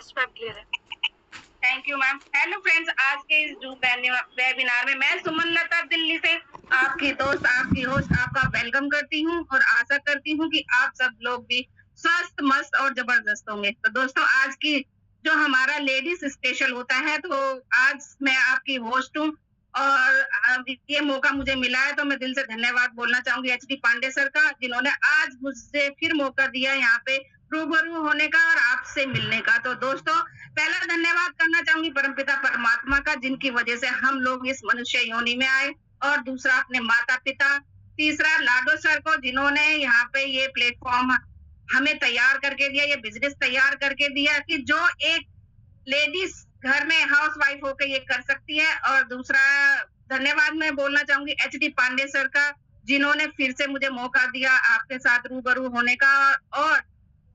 Yes ma'am clear है। Thank you ma'am. Hello friends, आज के इस जूम वेबिनार में मैं सुमन लता दिल्ली से आपकी दोस्त, आपकी होस्ट आपका वेलकम करती हूँ और आशा करती हूँ कि आप सब लोग भी स्वस्थ, मस्त और जबरदस्त होंगे। तो दोस्तों, आज की जो हमारा लेडीज स्पेशल होता है, तो आज मैं आपकी होस्ट हूँ और ये मौका मुझे मिला है, तो मैं दिल से धन्यवाद बोलना चाहूंगी एचडी पांडे सर का, जिन्होंने आज मुझसे फिर मौका दिया यहाँ पे रूबरू होने का और आपसे मिलने का। तो दोस्तों, पहला धन्यवाद करना चाहूंगी परमपिता परमात्मा का, जिनकी वजह से हम लोग इस मनुष्य योनि में आए, और दूसरा अपने माता पिता, तीसरा लाडो सर को, जिन्होंने यहाँ पे ये प्लेटफॉर्म हमें तैयार करके दिया, ये बिजनेस तैयार करके दिया कि जो एक लेडीज घर में हाउस वाइफ होकर ये कर सकती है। और दूसरा धन्यवाद मैं बोलना चाहूंगी एचडी पांडे सर का, जिन्होंने फिर से मुझे मौका दिया आपके साथ रूबरू होने का, और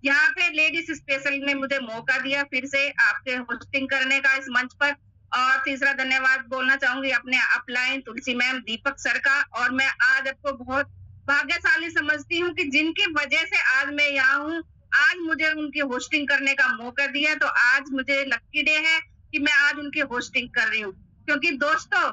यहाँ पे लेडीज स्पेशल में मुझे मौका दिया फिर से आपके होस्टिंग करने का इस मंच पर। और तीसरा धन्यवाद बोलना चाहूंगी अपने अपलाइन तुलसी मैम, दीपक सर का। और मैं आज आपको बहुत भाग्यशाली समझती हूँ कि जिनकी वजह से आज मैं यहाँ हूँ, आज मुझे उनकी होस्टिंग करने का मौका दिया। तो आज मुझे लकी डे है कि मैं आज उनकी होस्टिंग कर रही हूँ, क्योंकि दोस्तों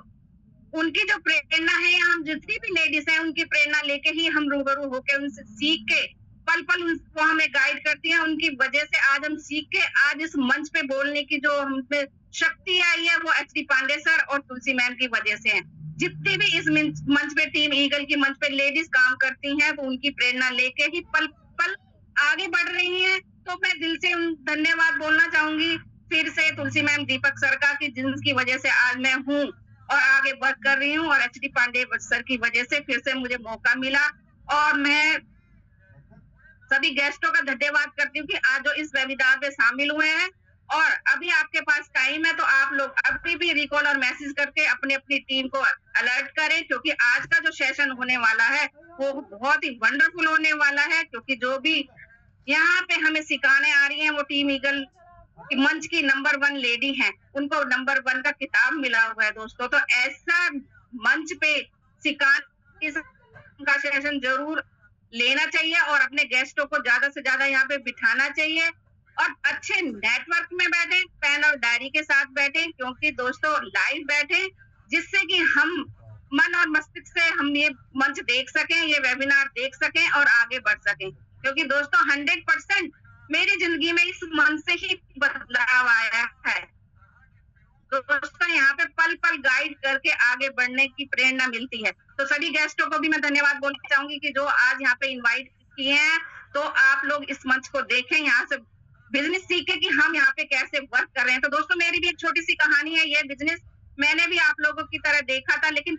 उनकी जो प्रेरणा है, हम जितनी भी लेडीज हैं उनकी प्रेरणा लेके ही हम रूबरू होके उनसे सीख के पल पल उनको हमें गाइड करती हैं। उनकी वजह से आज हम सीख के आज इस मंच पे बोलने की जो हम पे शक्ति आई है, वो एचडी पांडे सर और तुलसी मैम की वजह से है। जितनी भी इस मंच पे टीम ईगल की मंच पे लेडीज काम करती हैं, वो उनकी प्रेरणा लेके ही पल पल आगे बढ़ रही हैं। तो मैं दिल से धन्यवाद बोलना चाहूंगी फिर से तुलसी मैम, दीपक सर का, कि जिनकी वजह से आज मैं हूँ और आगे वर्क कर रही हूँ, और एचडी पांडे सर की वजह से फिर से मुझे मौका मिला। और मैं सभी गेस्टों का धन्यवाद करती हूँ कि आज जो इस वेबिनार में शामिल हुए हैं। और अभी आपके पास टाइम है, तो आप लोग अभी भी रिकॉल और मैसेज करके अपनी अपनी टीम को अलर्ट करें, क्योंकि आज का जो सेशन होने वाला है वो बहुत ही वंडरफुल होने वाला है। क्योंकि जो भी यहाँ पे हमें सिखाने आ रही हैं, वो टीम ईगल की मंच की नंबर 1 लेडी हैं, उनको नंबर 1 का किताब मिला हुआ है दोस्तों। तो ऐसा मंच पे सिखाने का सेशन जरूर लेना चाहिए और अपने गेस्टों को ज्यादा से ज्यादा यहाँ पे बिठाना चाहिए, और अच्छे नेटवर्क में बैठे, पेन और डायरी के साथ बैठे, क्योंकि दोस्तों लाइव बैठे, जिससे कि हम मन और मस्तिष्क से हम ये मंच देख सकें, ये वेबिनार देख सकें और आगे बढ़ सकें। क्योंकि दोस्तों 100% मेरी जिंदगी में इस मंच से ही बदलाव आया है। दोस्तों यहाँ पे पल पल गाइड करके आगे बढ़ने की प्रेरणा मिलती है। तो सभी गेस्टों को भी मैं धन्यवाद बोलना चाहूंगी कि जो आज यहाँ पे इनवाइट किए हैं। तो आप लोग इस मंच को देखें, यहाँ से बिजनेस सीखें कि हम यहाँ पे कैसे वर्क कर रहे हैं। तो दोस्तों मेरी भी एक छोटी सी कहानी है। ये बिजनेस मैंने भी आप लोगों की तरह देखा था, लेकिन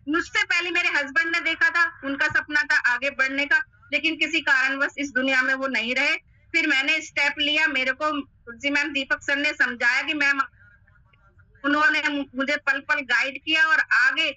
मुझसे पहले मेरे हस्बैंड ने देखा था, उनका सपना था आगे बढ़ने का, लेकिन किसी कारणवश इस दुनिया में वो नहीं रहे। फिर मैंने स्टेप लिया, मेरे को तुलसी मैम, दीपक सर ने समझाया कि मैम, उन्होंने मुझे पल पल गाइड किया और आगे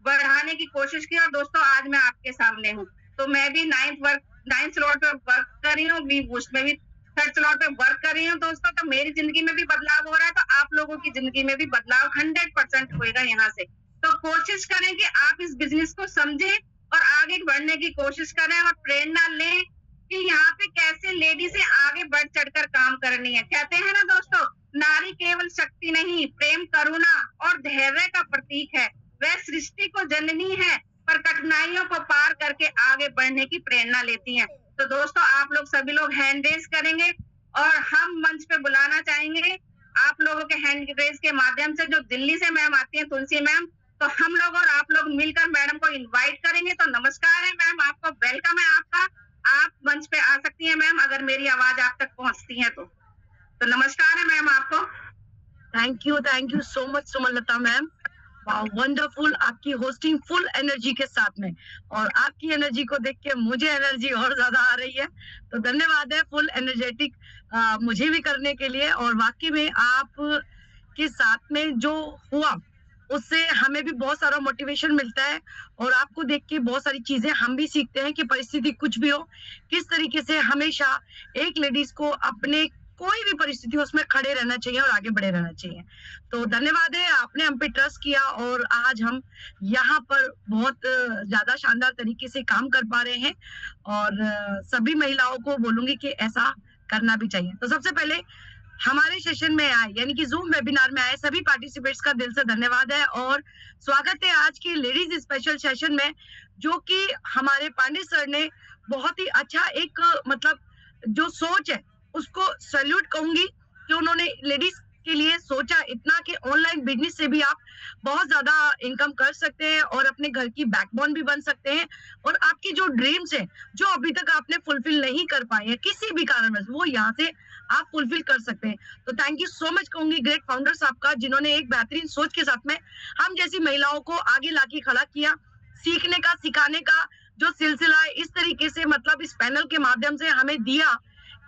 बढ़ाने की कोशिश की। और दोस्तों आज मैं आपके सामने हूँ। तो मैं भी 9th स्लॉट पे वर्क कर रही हूँ, उसमें भी 3rd स्लॉट पे वर्क कर रही हूँ दोस्तों। तो मेरी जिंदगी में भी बदलाव हो रहा है, तो आप लोगों की जिंदगी में भी बदलाव 100% होगा यहाँ से। तो कोशिश करें कि आप इस बिजनेस को समझें और आगे बढ़ने की कोशिश करें, और प्रेरणा लें कि यहाँ पे कैसे लेडी से आगे बढ़ चढ़कर काम करनी है। कहते हैं ना दोस्तों, नारी केवल शक्ति नहीं, प्रेम, करुणा और धैर्य का प्रतीक है। वह सृष्टि को जननी है, पर कठिनाइयों को पार करके आगे बढ़ने की प्रेरणा लेती हैं। तो दोस्तों आप लोग सभी लोग हैंड रेज करेंगे और हम मंच पे बुलाना चाहेंगे आप लोगों के हैंड रेज के माध्यम से। जो दिल्ली से मैम आती है, तुलसी मैम, तो हम लोग और आप लोग मिलकर मैडम को इन्वाइट करेंगे। तो नमस्कार है मैम, आपको वेलकम है आपका। आप मंच पे आ सकती हैं मैम, अगर मेरी आवाज आप तक पहुंचती है तो नमस्कार है मैम आपको। Thank you so much Sumanlata ma'am, wonderful. आपकी होस्टिंग फुल एनर्जी के साथ में, और आपकी एनर्जी को देख के मुझे एनर्जी और ज्यादा आ रही है। तो धन्यवाद है फुल एनर्जेटिक मुझे भी करने के लिए। और वाकई में आप के साथ में जो हुआ उससे हमें भी बहुत सारा मोटिवेशन मिलता है, और आपको देख के बहुत सारी चीजें हम भी सीखते हैं कि परिस्थिति कुछ भी हो, किस तरीके से हमेशा एक लेडीज को अपने कोई भी परिस्थिति उसमें खड़े रहना चाहिए और आगे बढ़े रहना चाहिए। तो धन्यवाद है, आपने हम पे ट्रस्ट किया और आज हम यहाँ पर बहुत ज्यादा शानदार तरीके से काम कर पा रहे हैं, और सभी महिलाओं को बोलूंगी कि ऐसा करना भी चाहिए। तो सबसे पहले हमारे सेशन में आए, यानी कि जूम वेबिनार में आए सभी पार्टिसिपेट्स का दिल से धन्यवाद है और स्वागत है आज की लेडीज स्पेशल सेशन में, जो कि हमारे पांडे सर ने बहुत ही अच्छा एक मतलब जो सोच है उसको सैल्यूट कहूंगी कि उन्होंने लेडीज के लिए सोचा इतना कि ऑनलाइन बिजनेस से भी आप बहुत ज्यादा इनकम कर सकते हैं और अपने घर की बैकबोन भी बन सकते हैं, और आपकी जो ड्रीम्स है जो अभी तक आपने फुलफिल नहीं कर पाए हैं किसी भी कारणवश, वो यहाँ से आप फुलफिल कर सकते हैं। तो थैंक यू सो मच कहूंगी ग्रेट फाउंडर्स आपका, जिन्होंने एक बेहतरीन सोच के साथ में हम जैसी महिलाओं को आगे लाके खड़ा किया। सीखने का, सिखाने का जो सिलसिला है इस तरीके से मतलब इस पैनल के माध्यम से हमें दिया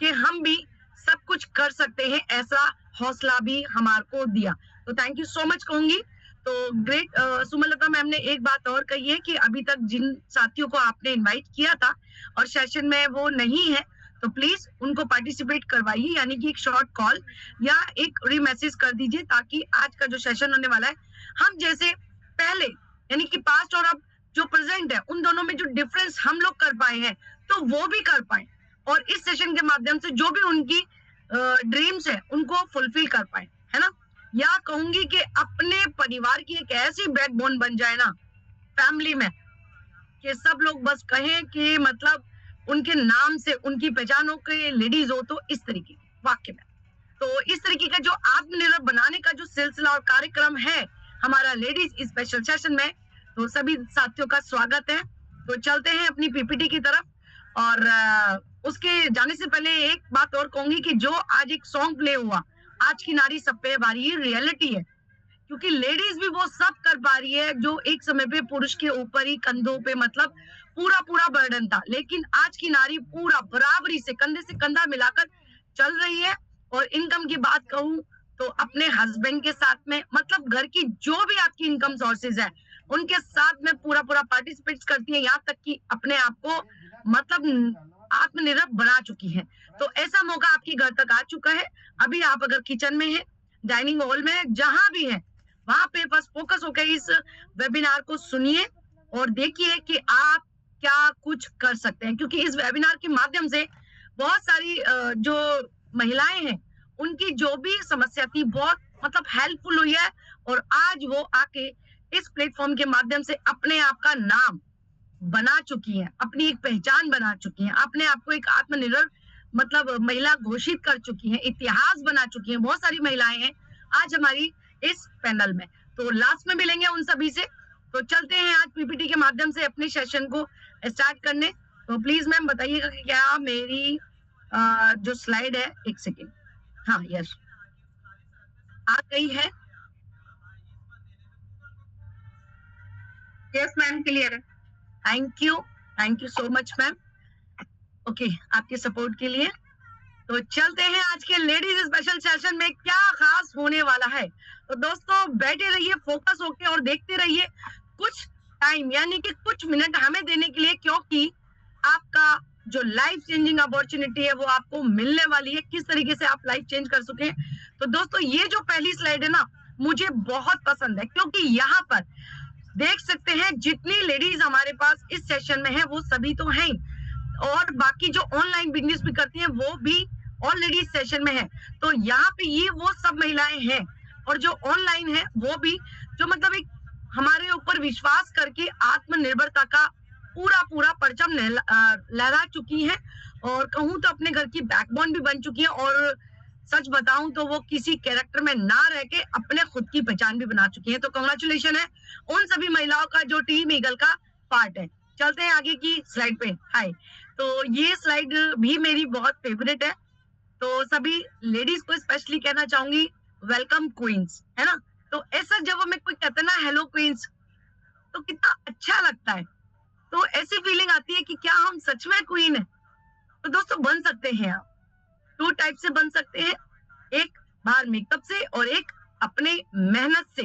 कि हम भी सब कुछ कर सकते हैं, ऐसा हौसला भी हमारे को दिया। तो थैंक यू सो मच कहूंगी। तो ग्रेट सुमलता मैम ने एक बात और कही है कि अभी तक जिन साथियों को आपने इनवाइट किया था और सेशन में वो नहीं है, तो प्लीज उनको पार्टिसिपेट करवाइए, यानी कि एक शॉर्ट कॉल या एक रीमैसेज कर दीजिए, ताकि आज का जो सेशन होने वाला है हम जैसे पहले यानी कि पास्ट और अब जो प्रेजेंट है उन दोनों में जो डिफरेंस हम लोग कर पाए हैं तो वो भी कर पाए, और इस सेशन के माध्यम से जो भी उनकी ड्रीम्स है उनको फुलफिल कर पाए, है ना। या कहूंगी कि अपने परिवार की एक ऐसी बैकबोन बन जाए ना फैमिली में कि सब लोग बस कहें कि मतलब उनके नाम से उनकी पहचान हो के लेडीज हो, तो इस तरीके वाक्य में। तो इस तरीके का जो आत्मनिर्भर बनाने का जो सिलसिला और कार्यक्रम है हमारा लेडीज स्पेशल सेशन में, तो सभी साथियों का स्वागत है। तो चलते हैं अपनी पीपीटी की तरफ, और उसके जाने से पहले एक बात और कहूंगी कि जो आज एक सॉन्ग प्ले हुआ, आज की नारी सब पे भारी, ये रियलिटी है, क्योंकि लेडीज भी वो सब कर पा रही है जो एक समय पे पुरुष के ऊपर ही कंधों पे मतलब पूरा पूरा बर्डन था, लेकिन आज की नारी पूरा बराबरी से कंधे से कंधा मिलाकर चल रही है। और इनकम की बात कहूं तो अपने हस्बैंड के साथ में मतलब घर की जो भी आपकी इनकम सोर्सेज है उनके साथ में पूरा पूरा पार्टिसिपेट करती है, यहाँ तक कि अपने आप को मतलब आत्मनिर्भर बना चुकी है। तो ऐसा मौका आपके घर तक आ चुका है। अभी आप अगर किचन में है, डाइनिंग हॉल में है, जहां भी है, वहां पे बस फोकस होकर इस वेबिनार को सुनिए और देखिए कि आप क्या कुछ कर सकते हैं, क्योंकि इस वेबिनार के माध्यम से बहुत सारी जो महिलाएं हैं उनकी जो भी समस्या थी बहुत मतलब हेल्पफुल हुई है, और आज वो आके इस प्लेटफॉर्म के माध्यम से अपने आप का नाम बना चुकी हैं, अपनी एक पहचान बना चुकी हैं, अपने आप को एक आत्मनिर्भर मतलब महिला घोषित कर चुकी हैं, इतिहास बना चुकी हैं। बहुत सारी महिलाएं हैं आज हमारी इस पैनल में, तो लास्ट में मिलेंगे उन सभी से। तो चलते हैं आज पीपीटी के माध्यम से अपने सेशन को स्टार्ट करने। तो प्लीज मैम बताइएगा कि क्या मेरी जो स्लाइड है, एक सेकेंड, हाँ यस आ गई है। यस मैम, क्लियर है। Thank you so much ma'am, okay आपके सपोर्ट के लिए। तो चलते हैं आज के लेडीज स्पेशल सेशन में क्या खास होने वाला है। तो दोस्तों बैठे रहिए फोकस होके और देखते रहिए कुछ टाइम यानी कि कुछ मिनट हमें देने के लिए, क्योंकि आपका जो लाइफ चेंजिंग अपॉर्चुनिटी है वो आपको मिलने वाली है, किस तरीके से आप लाइफ चेंज कर सके। तो दोस्तों ये जो पहली स्लाइड है ना मुझे बहुत पसंद है, क्योंकि यहाँ पर देख सकते हैं जितनी लेडीज हमारे पास इस सेशन में है वो सभी तो हैं, और बाकी जो ऑनलाइन बिजनेस भी करती हैं वो भी ऑलरेडी इस सेशन में है। तो यहाँ पे ये वो सब महिलाएं हैं, और जो ऑनलाइन है वो भी जो मतलब एक हमारे ऊपर विश्वास करके आत्मनिर्भरता का पूरा पूरा परचम लहरा चुकी हैं, और कहूँ तो अपने घर की बैकबोन भी बन चुकी है, और सच बताऊं तो वो किसी कैरेक्टर में ना रह के अपने खुद की पहचान भी बना चुकी है। तो कांग्रेचुलेशन है उन सभी महिलाओं का जो टीम ईगल का पार्ट है। चलते हैं आगे की स्लाइड पे। हाय, तो ये स्लाइड भी मेरी बहुत फेवरेट है, तो सभी लेडीज को स्पेशली कहना चाहूंगी वेलकम क्वींस, है ना। तो ऐसा जब हमें कोई कहता है ना हेलो क्वींस, तो कितना अच्छा लगता है, तो ऐसी फीलिंग आती है कि क्या हम सच में क्वीन है। तो दोस्तों बन सकते हैं आप, टू टाइप से बन सकते हैं, एक बाहर मेकअप से और एक अपने मेहनत से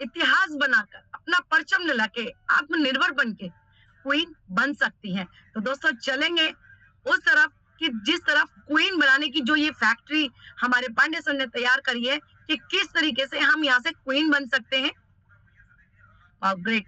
इतिहास बनाकर अपना परचम लगा के आत्मनिर्भर बन के क्वीन बन सकती हैं। तो दोस्तों चलेंगे उस तरफ कि जिस तरफ क्वीन बनाने की जो ये फैक्ट्री हमारे पांडे सर ने तैयार करी है कि किस तरीके से हम यहाँ से क्वीन बन सकते हैं। वाह ग्रेट,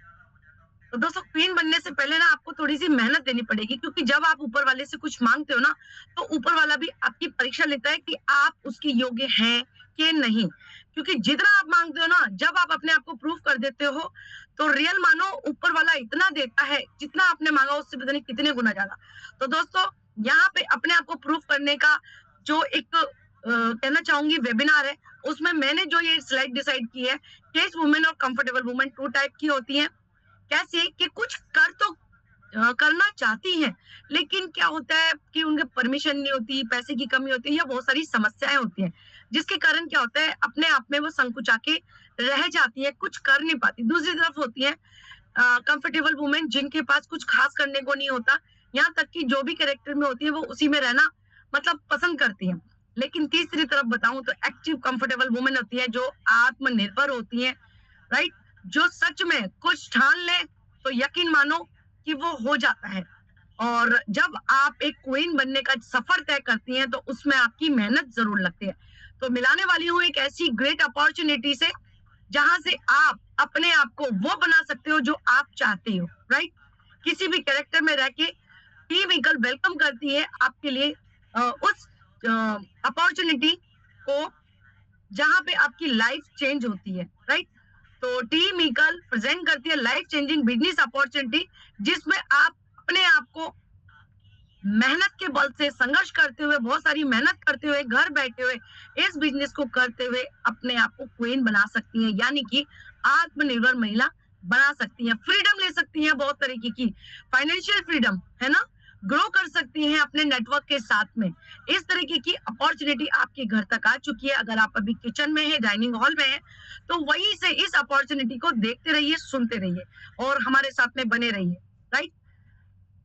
तो दोस्तों क्वीन बनने से पहले ना आपको थोड़ी सी मेहनत देनी पड़ेगी, क्योंकि जब आप ऊपर वाले से कुछ मांगते हो ना, तो ऊपर वाला भी आपकी परीक्षा लेता है कि आप उसके योग्य हैं कि नहीं। क्योंकि जितना आप मांगते हो ना, जब आप अपने आप को प्रूव कर देते हो, तो रियल मानो ऊपर वाला इतना देता है, जितना आपने मांगा उससे पता नहीं कितने गुना ज्यादा। तो दोस्तों यहाँ पे अपने आप को प्रूव करने का जो एक कहना चाहूंगी वेबिनार है, उसमें मैंने जो ये स्लाइड डिसाइड की है, केस वुमेन और कंफर्टेबल वुमेन 2 टाइप की होती है। कैसे कि कुछ कर तो करना चाहती हैं, लेकिन क्या होता है कि उनके परमिशन नहीं होती, पैसे की कमी होती है, या बहुत सारी समस्याएं होती हैं, जिसके कारण क्या होता है अपने आप में वो संकुचा के रह जाती है, कुछ कर नहीं पाती। दूसरी तरफ होती है कंफर्टेबल वुमेन, जिनके पास कुछ खास करने को नहीं होता, यहाँ तक कि जो भी कैरेक्टर में होती है वो उसी में रहना मतलब पसंद करती है। लेकिन तीसरी तरफ बताऊं तो एक्टिव कंफर्टेबल वुमेन होती है, जो आत्मनिर्भर होती है, राइट, जो सच में कुछ ठान ले तो यकीन मानो कि वो हो जाता है। और जब आप एक क्वीन बनने का सफर तय करती हैं, तो उसमें आपकी मेहनत जरूर लगती है। तो मिलाने वाली हूँ एक ऐसी ग्रेट अपॉर्चुनिटी से, जहां से आप अपने आप को वो बना सकते हो जो आप चाहते हो, राइट। किसी भी कैरेक्टर में रह के टीम ईगल वेलकम करती है आपके लिए उस अपॉर्चुनिटी को, जहां पे आपकी लाइफ चेंज होती है, राइट। तो टीम ईगल प्रेजेंट करती है लाइफ चेंजिंग बिजनेस अपॉर्चुनिटी, जिसमें आप अपने आप को मेहनत के बल से संघर्ष करते हुए, बहुत सारी मेहनत करते हुए, घर बैठे हुए इस बिजनेस को करते हुए अपने आप को क्वीन बना सकती हैं, यानी कि आत्मनिर्भर महिला बना सकती हैं, फ्रीडम ले सकती हैं, बहुत तरीके की फाइनेंशियल फ्रीडम है ना, ग्रो कर सकती हैं अपने नेटवर्क के साथ में। इस तरीके की अपॉर्चुनिटी आपके घर तक आ चुकी है। अगर आप अभी किचन में है, डाइनिंग हॉल में है, तो वहीं से इस अपॉर्चुनिटी को देखते रहिए, सुनते रहिए और हमारे साथ में बने रहिए, राइट।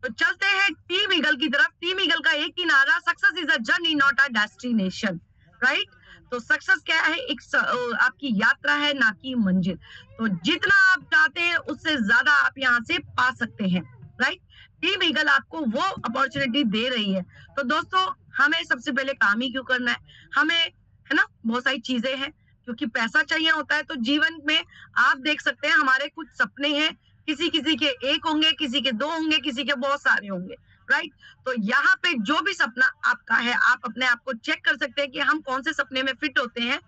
तो चलते हैं टीम ईगल की तरफ। टीम ईगल का एक ही नारा, success is a journey not a destination, right. तो सक्सेस क्या है, एक आपकी यात्रा है, ना कि मंजिल। तो जितना आप चाहते हैं उससे ज्यादा आप यहाँ से पा सकते हैं, राइट। टीम ईगल आपको वो अपॉर्चुनिटी दे रही है। तो दोस्तों हमें सबसे पहले काम ही क्यों करना है, हमें है ना बहुत सारी चीजें हैं, क्योंकि पैसा चाहिए होता है। तो जीवन में आप देख सकते हैं हमारे कुछ सपने हैं, किसी किसी के एक होंगे, किसी के दो होंगे, किसी के बहुत सारे होंगे, राइट। तो यहाँ पे जो भी सपना आपका है, आप अपने आप को चेक कर सकते हैं कि हम कौन से सपने में फिट होते हैं।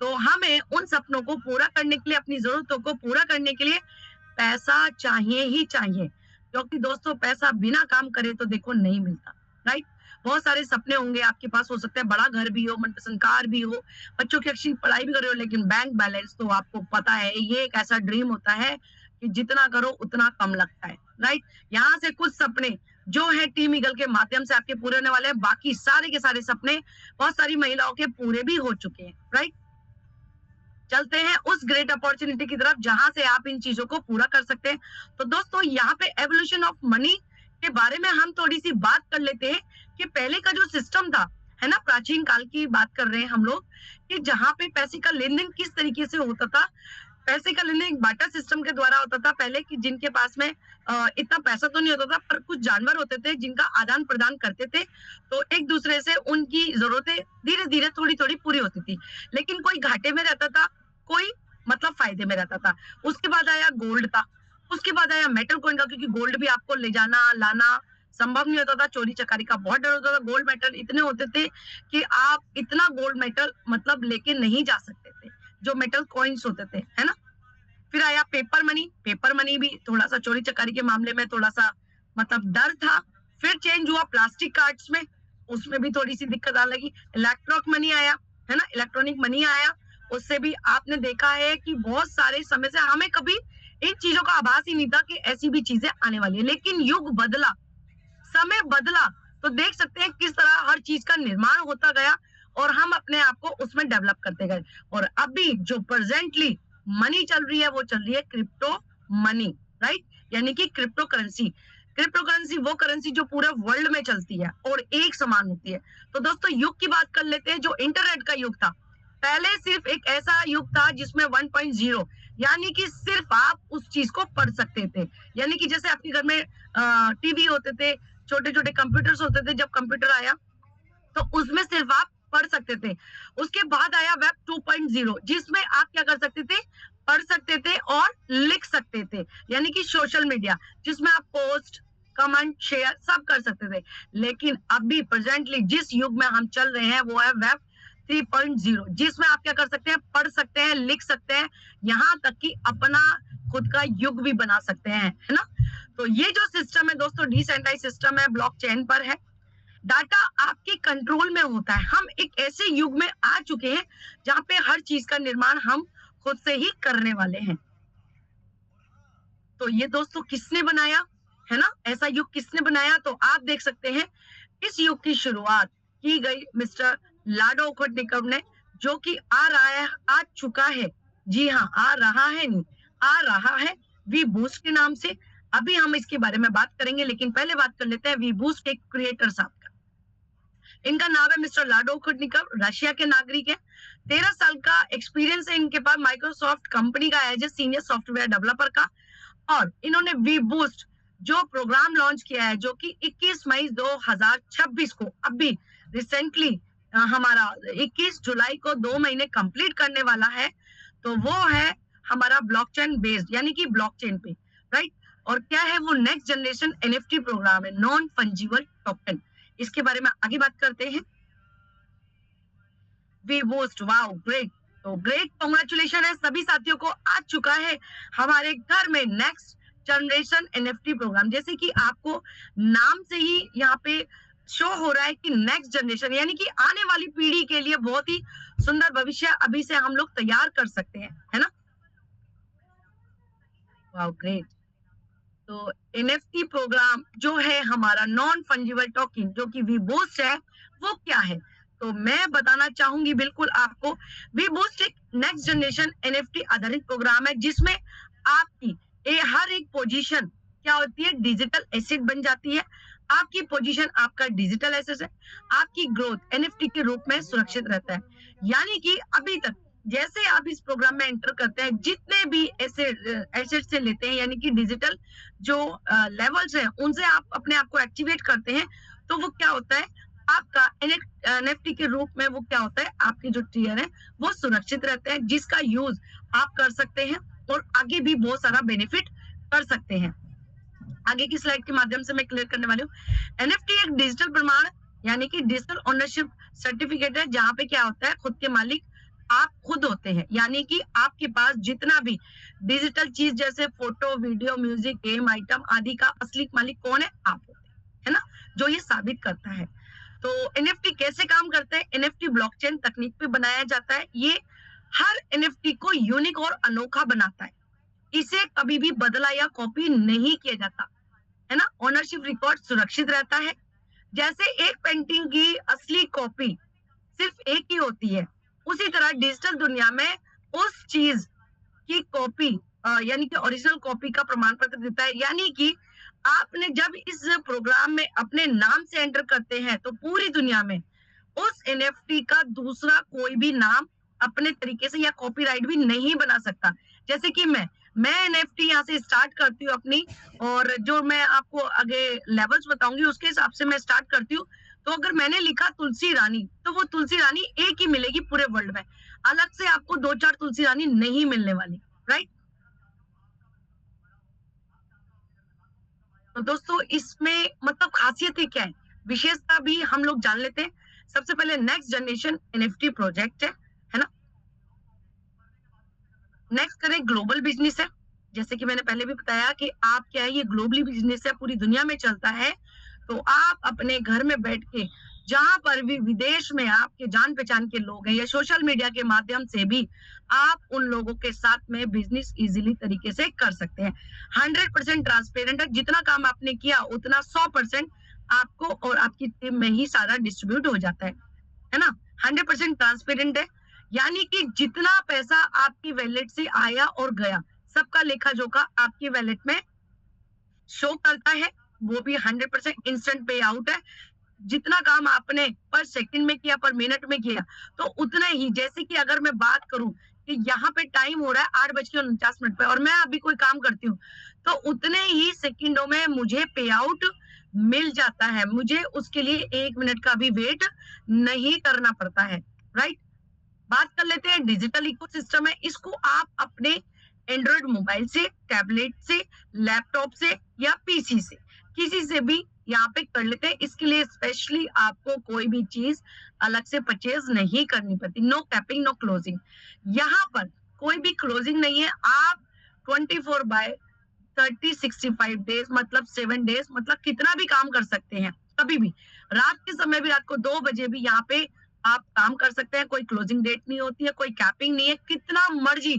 तो हमें उन सपनों को पूरा करने के लिए, अपनी जरूरतों को पूरा करने के लिए पैसा चाहिए ही चाहिए, क्योंकि दोस्तों पैसा बिना काम करे तो देखो नहीं मिलता, राइट। बहुत सारे सपने होंगे आपके पास, हो सकता है बड़ा घर भी हो, मनपसंद कार भी हो, बच्चों की अच्छी पढ़ाई भी कर रहे हो, लेकिन बैंक बैलेंस तो आपको पता है ये एक ऐसा ड्रीम होता है कि जितना करो उतना कम लगता है, राइट। यहाँ से कुछ सपने जो है टीम ईगल के माध्यम से आपके पूरे होने वाले हैं, बाकी सारे के सारे सपने बहुत सारी महिलाओं के पूरे भी हो चुके हैं, राइट। चलते हैं उस ग्रेट अपॉर्चुनिटी की तरफ जहां से आप इन चीजों को पूरा कर सकते हैं। तो दोस्तों यहाँ पे एवोल्यूशन ऑफ मनी के बारे में हम थोड़ी सी बात कर लेते हैं कि पहले का जो सिस्टम था, है ना, प्राचीन काल की बात कर रहे हैं हम लोग, कि जहाँ पे पैसे का लेन देन किस तरीके से होता था। पैसे का लेन देन बार्टर सिस्टम के द्वारा होता था पहले, कि जिनके पास में इतना पैसा तो नहीं होता था, पर कुछ जानवर होते थे जिनका आदान प्रदान करते थे, तो एक दूसरे से उनकी जरूरतें धीरे धीरे थोड़ी थोड़ी पूरी होती थी। लेकिन कोई घाटे में रहता था, कोई मतलब फायदे में रहता था। उसके बाद आया गोल्ड था, उसके बाद आया मेटल कॉइन का, क्योंकि गोल्ड भी आपको ले जाना लाना संभव नहीं होता था, चोरी चकारी का बहुत डर होता था। गोल्ड मेटल इतने होते थे कि आप इतना गोल्ड मेटल मतलब लेके नहीं जा सकते थे, जो मेटल कॉइन्स होते थे, है ना। फिर आया पेपर मनी, पेपर मनी भी थोड़ा सा चोरी चकारी के मामले में थोड़ा सा मतलब डर था। फिर चेंज हुआ प्लास्टिक कार्ड्स में, उसमें भी थोड़ी सी दिक्कत आने लगी। इलेक्ट्रॉनिक मनी आया, है ना, इलेक्ट्रॉनिक मनी आया, उससे भी आपने देखा है कि बहुत सारे समय से हमें कभी इन चीजों का आभास ही नहीं था कि ऐसी भी चीजें आने वाली है। लेकिन युग बदला, समय बदला, तो देख सकते हैं किस तरह हर चीज का निर्माण होता गया और हम अपने आप को उसमें डेवलप करते गए। और अभी जो प्रेजेंटली मनी चल रही है वो चल रही है क्रिप्टो मनी, राइट, यानी कि क्रिप्टो करेंसी। क्रिप्टो करेंसी वो करेंसी जो पूरे वर्ल्ड में चलती है और एक समान होती है। तो दोस्तों युग की बात कर लेते हैं, जो इंटरनेट का युग था। पहले सिर्फ एक ऐसा युग था जिसमें 1.0 यानी कि सिर्फ आप उस चीज को पढ़ सकते थे, यानी कि जैसे आपके घर में टीवी होते थे, छोटे छोटे कंप्यूटर्स होते थे। जब कंप्यूटर आया तो उसमें सिर्फ आप पढ़ सकते थे। उसके बाद आया वेब 2.0 जिसमें आप क्या कर सकते थे, पढ़ सकते थे और लिख सकते थे, यानी कि सोशल मीडिया जिसमें आप पोस्ट, कमेंट, शेयर सब कर सकते थे। लेकिन अभी प्रेजेंटली जिस युग में हम चल रहे हैं वो है वेब 3.0, जिसमें आप क्या कर सकते हैं, पढ़ सकते हैं, लिख सकते हैं, यहाँ तक कि अपना खुद का युग भी बना सकते हैं, है ना। तो ये जो सिस्टम है दोस्तों, डिसेंट्रलाइज सिस्टम है, ब्लॉकचेन पर है, डाटा आपके कंट्रोल में होता है। हम एक ऐसे युग में आ चुके हैं जहां पे हर चीज का निर्माण हम खुद से ही करने वाले हैं। तो ये दोस्तों किसने बनाया, है ना, ऐसा युग किसने बनाया, तो आप देख सकते हैं इस युग की शुरुआत की गई मिस्टर लाडो खोटनिकव ने, जो कि आ चुका है, जी हाँ, आ रहा है, नहीं आ रहा है, वी बूस्ट के नाम से। अभी हम इसके बारे में बात करेंगे, लेकिन पहले बात कर लेते हैं वी बूस्ट के क्रिएटर साहब का। इनका नाम है मिस्टर लाडो खोटनिकव, रशिया के नागरिक है। 13 साल का एक्सपीरियंस है इनके पास माइक्रोसॉफ्ट कंपनी का as a senior software developer का। और इन्होंने वी बूस्ट जो प्रोग्राम लॉन्च किया है, जो कि 21 मई 2026 को, अभी रिसेंटली हमारा 21 जुलाई को 2 महीने कंप्लीट करने वाला है, तो वो है हमारा ब्लॉकचेन बेस्ड, यानी कि ब्लॉकचेन पे, राइट। और क्या है वो, नेक्स्ट जनरेशन एनएफटी प्रोग्राम है, नॉन फंजिबल टोकन। इसके बारे में आगे बात करते हैं। वी बूस्ट, वाओ ग्रेट, तो ग्रेट, कांग्रेचुलेशन है सभी साथियों को, आ चुका है हमारे घर में नेक्स्ट जनरेशन एनएफटी प्रोग्राम। जैसे कि आपको नाम से ही यहाँ पे शो हो रहा है कि नेक्स्ट जनरेशन, यानी कि आने वाली पीढ़ी के लिए बहुत ही सुंदर भविष्य अभी से हम लोग तैयार कर सकते हैं, है ना। वाओ ग्रेट, तो एनएफटी प्रोग्राम जो है हमारा नॉन फंजिबल टोकन, जो कि वी बूस्ट है, वो क्या है, तो मैं बताना चाहूंगी बिल्कुल आपको। वी बूस्ट एक नेक्स्ट जनरेशन एनएफटी आधारित प्रोग्राम है, जिसमें आपकी हर एक पोजीशन क्या होती है, डिजिटल एसेट बन जाती है। आपकी पोजीशन आपका डिजिटल एसेट है, आपकी ग्रोथ एनएफटी के रूप में सुरक्षित रहता है। यानी कि अभी तक जैसे आप इस प्रोग्राम में एंटर करते हैं, जितने भी एसेट से लेते हैं, यानी कि डिजिटल जो लेवल्स हैं, उनसे आप अपने आप को एक्टिवेट करते हैं, तो वो क्या होता है, आपका एनएफटी के रूप में वो क्या होता है, आपके जो टीयर है वो सुरक्षित रहते हैं, जिसका यूज आप कर सकते हैं और आगे भी बहुत सारा बेनिफिट कर सकते हैं। आगे की स्लाइड के माध्यम से मैं क्लियर करने वाली हूँ। एनएफटी एक डिजिटल प्रमाण, यानी कि डिजिटल ओनरशिप सर्टिफिकेट है, जहां पे क्या होता है, खुद के मालिक आप खुद होते हैं, यानी कि आपके पास जितना भी डिजिटल चीज जैसे photo, video, music, game item आदि का असली मालिक कौन है, आप होते हैं, है ना, जो ये साबित करता है। तो एनएफटी कैसे काम करता है, एनएफटी ब्लॉकचेन तकनीक पे बनाया जाता है। ये हर एनएफटी को यूनिक और अनोखा बनाता है, इसे कभी भी बदला या कॉपी नहीं किया जाता, है ना। ओनरशिप रिकॉर्ड सुरक्षित रहता है, जैसे एक पेंटिंग की असली कॉपी सिर्फ एक ही होती है, उसी तरह डिजिटल दुनिया में उस चीज की कॉपी यानी कि ओरिजिनल कॉपी का प्रमाण पत्र देता है। यानी कि आपने जब इस प्रोग्राम में अपने नाम से एंटर करते हैं, तो पूरी दुनिया में उस एनएफटी का दूसरा कोई भी नाम अपने तरीके से या कॉपीराइट भी नहीं बना सकता। जैसे कि मैं एनएफटी यहाँ से स्टार्ट करती हूँ अपनी, और जो मैं आपको आगे लेवल्स बताऊंगी उसके हिसाब से मैं स्टार्ट करती हूँ। तो अगर मैंने लिखा तुलसी रानी, तो वो तुलसी रानी एक ही मिलेगी पूरे वर्ल्ड में, अलग से आपको 2-4 तुलसी रानी नहीं मिलने वाली, राइट। तो दोस्तों इसमें मतलब खासियतें क्या है, विशेषता भी हम लोग जान लेते हैं। सबसे पहले नेक्स्ट जनरेशन एनएफटी प्रोजेक्ट है ना। नेक्स्ट करें, ग्लोबल बिजनेस है, जैसे कि मैंने पहले भी बताया कि आप क्या है, ये ग्लोबली बिजनेस है, पूरी दुनिया में चलता है। तो आप अपने घर में बैठ के, जहां पर भी विदेश में आपके जान पहचान के लोग हैं, या सोशल मीडिया के माध्यम से भी आप उन लोगों के साथ में बिजनेस इजीली तरीके से कर सकते हैं। 100% ट्रांसपेरेंट है, जितना काम आपने किया उतना 100% आपको और आपकी टीम में ही सारा डिस्ट्रीब्यूट हो जाता है ना। 100% ट्रांसपेरेंट है, यानी कि जितना पैसा आपकी वैलेट से आया और गया, सबका लेखा जोखा आपकी वैलेट में शो करता है, वो भी 100% इंस्टेंट पे आउट है। जितना काम आपने पर सेकंड में किया, पर मिनट में किया, तो उतना ही। जैसे कि अगर मैं बात करूं कि यहाँ पे टाइम हो रहा है 8:49 पे, और मैं अभी कोई काम करती हूँ, तो उतने ही सेकंडों में मुझे पे आउट मिल जाता है, मुझे उसके लिए 1 मिनट का भी वेट नहीं करना पड़ता है, राइट। बात कर लेते हैं डिजिटल इकोसिस्टम है, इसको आप अपने एंड्रॉइड मोबाइल से, टैबलेट से, लैपटॉप से या पीसी से, किसी से भी यहाँ पे कर लेते हैं। इसके लिए स्पेशली आपको कोई भी चीज अलग से परचेज नहीं करनी पड़ती। No capping, no closing. यहाँ पर कोई भी क्लोजिंग नहीं है। आप 24/30 65 डेज मतलब 7 डेज मतलब कितना भी काम कर सकते हैं, कभी भी। रात के समय भी, रात को 2 बजे भी यहाँ पे आप काम कर सकते हैं। कोई क्लोजिंग डेट नहीं होती है, कोई कैपिंग नहीं है। कितना मर्जी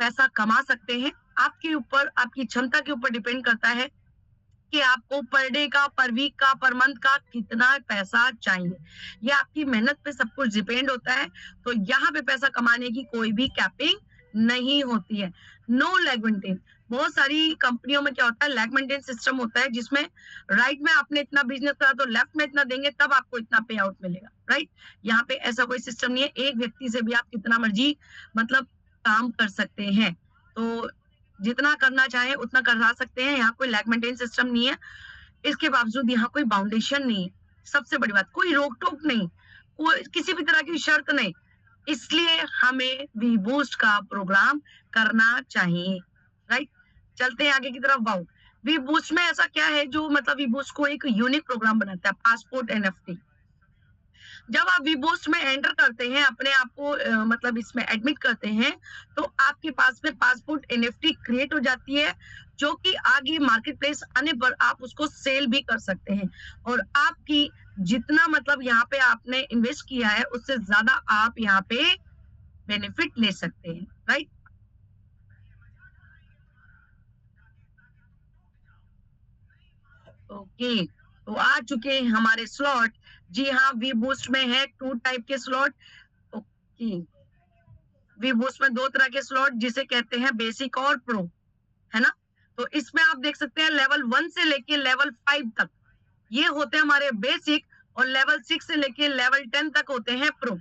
पैसा कमा सकते हैं। आपके ऊपर, आपकी क्षमता के ऊपर डिपेंड करता है कि आपको पर डे का, पर वीक का, पर मंथ का कितना पैसा चाहिए। ये आपकी मेहनत पे सब कुछ डिपेंड होता है। तो यहाँ पे पैसा कमाने की कोई भी कैपिंग नहीं होती है। No leg maintain. बहुत सारी कंपनियों में क्या होता है, लेग मेंटेन सिस्टम होता है, जिसमें राइट में आपने इतना बिजनेस करा तो लेफ्ट में इतना देंगे, तब आपको इतना पे आउट मिलेगा। राइट, यहाँ पे ऐसा कोई सिस्टम नहीं है। एक व्यक्ति से भी आप कितना मर्जी मतलब काम कर सकते हैं। तो जितना करना चाहे उतना करा सकते हैं। यहाँ कोई लैग मेंटेन सिस्टम नहीं है। इसके बावजूद यहाँ कोई बाउंडेशन नहीं है। सबसे बड़ी बात, कोई रोक टोक नहीं, कोई किसी भी तरह की शर्त नहीं। इसलिए हमें वी बूस्ट का प्रोग्राम करना चाहिए। राइट, चलते हैं आगे की तरफ। वाओ, वी बूस्ट में ऐसा क्या है जो मतलब वी बूस्ट को एक यूनिक प्रोग्राम बनाता है, पासपोर्ट एनएफटी। जब आप वीबूस्ट में एंटर करते हैं, अपने आप को मतलब इसमें एडमिट करते हैं, तो आपके पास में पासपोर्ट एनएफटी क्रिएट हो जाती है, जो कि आगे मार्केट प्लेस आने पर आप उसको सेल भी कर सकते हैं। और आपकी जितना मतलब यहाँ पे आपने इन्वेस्ट किया है, उससे ज्यादा आप यहाँ पे बेनिफिट ले सकते हैं। राइट, ओके, तो आ चुके हैं हमारे स्लॉट। जी हाँ, वी बूस्ट में है 2 टाइप के स्लॉट। ओके, वी बूस्ट में 2 तरह के स्लॉट, जिसे कहते हैं बेसिक और प्रो, है ना। तो इसमें आप देख सकते हैं लेवल 1 से लेके लेवल 5 तक ये होते हैं हमारे बेसिक, और लेवल 6 से लेके लेवल 10 तक होते हैं प्रो।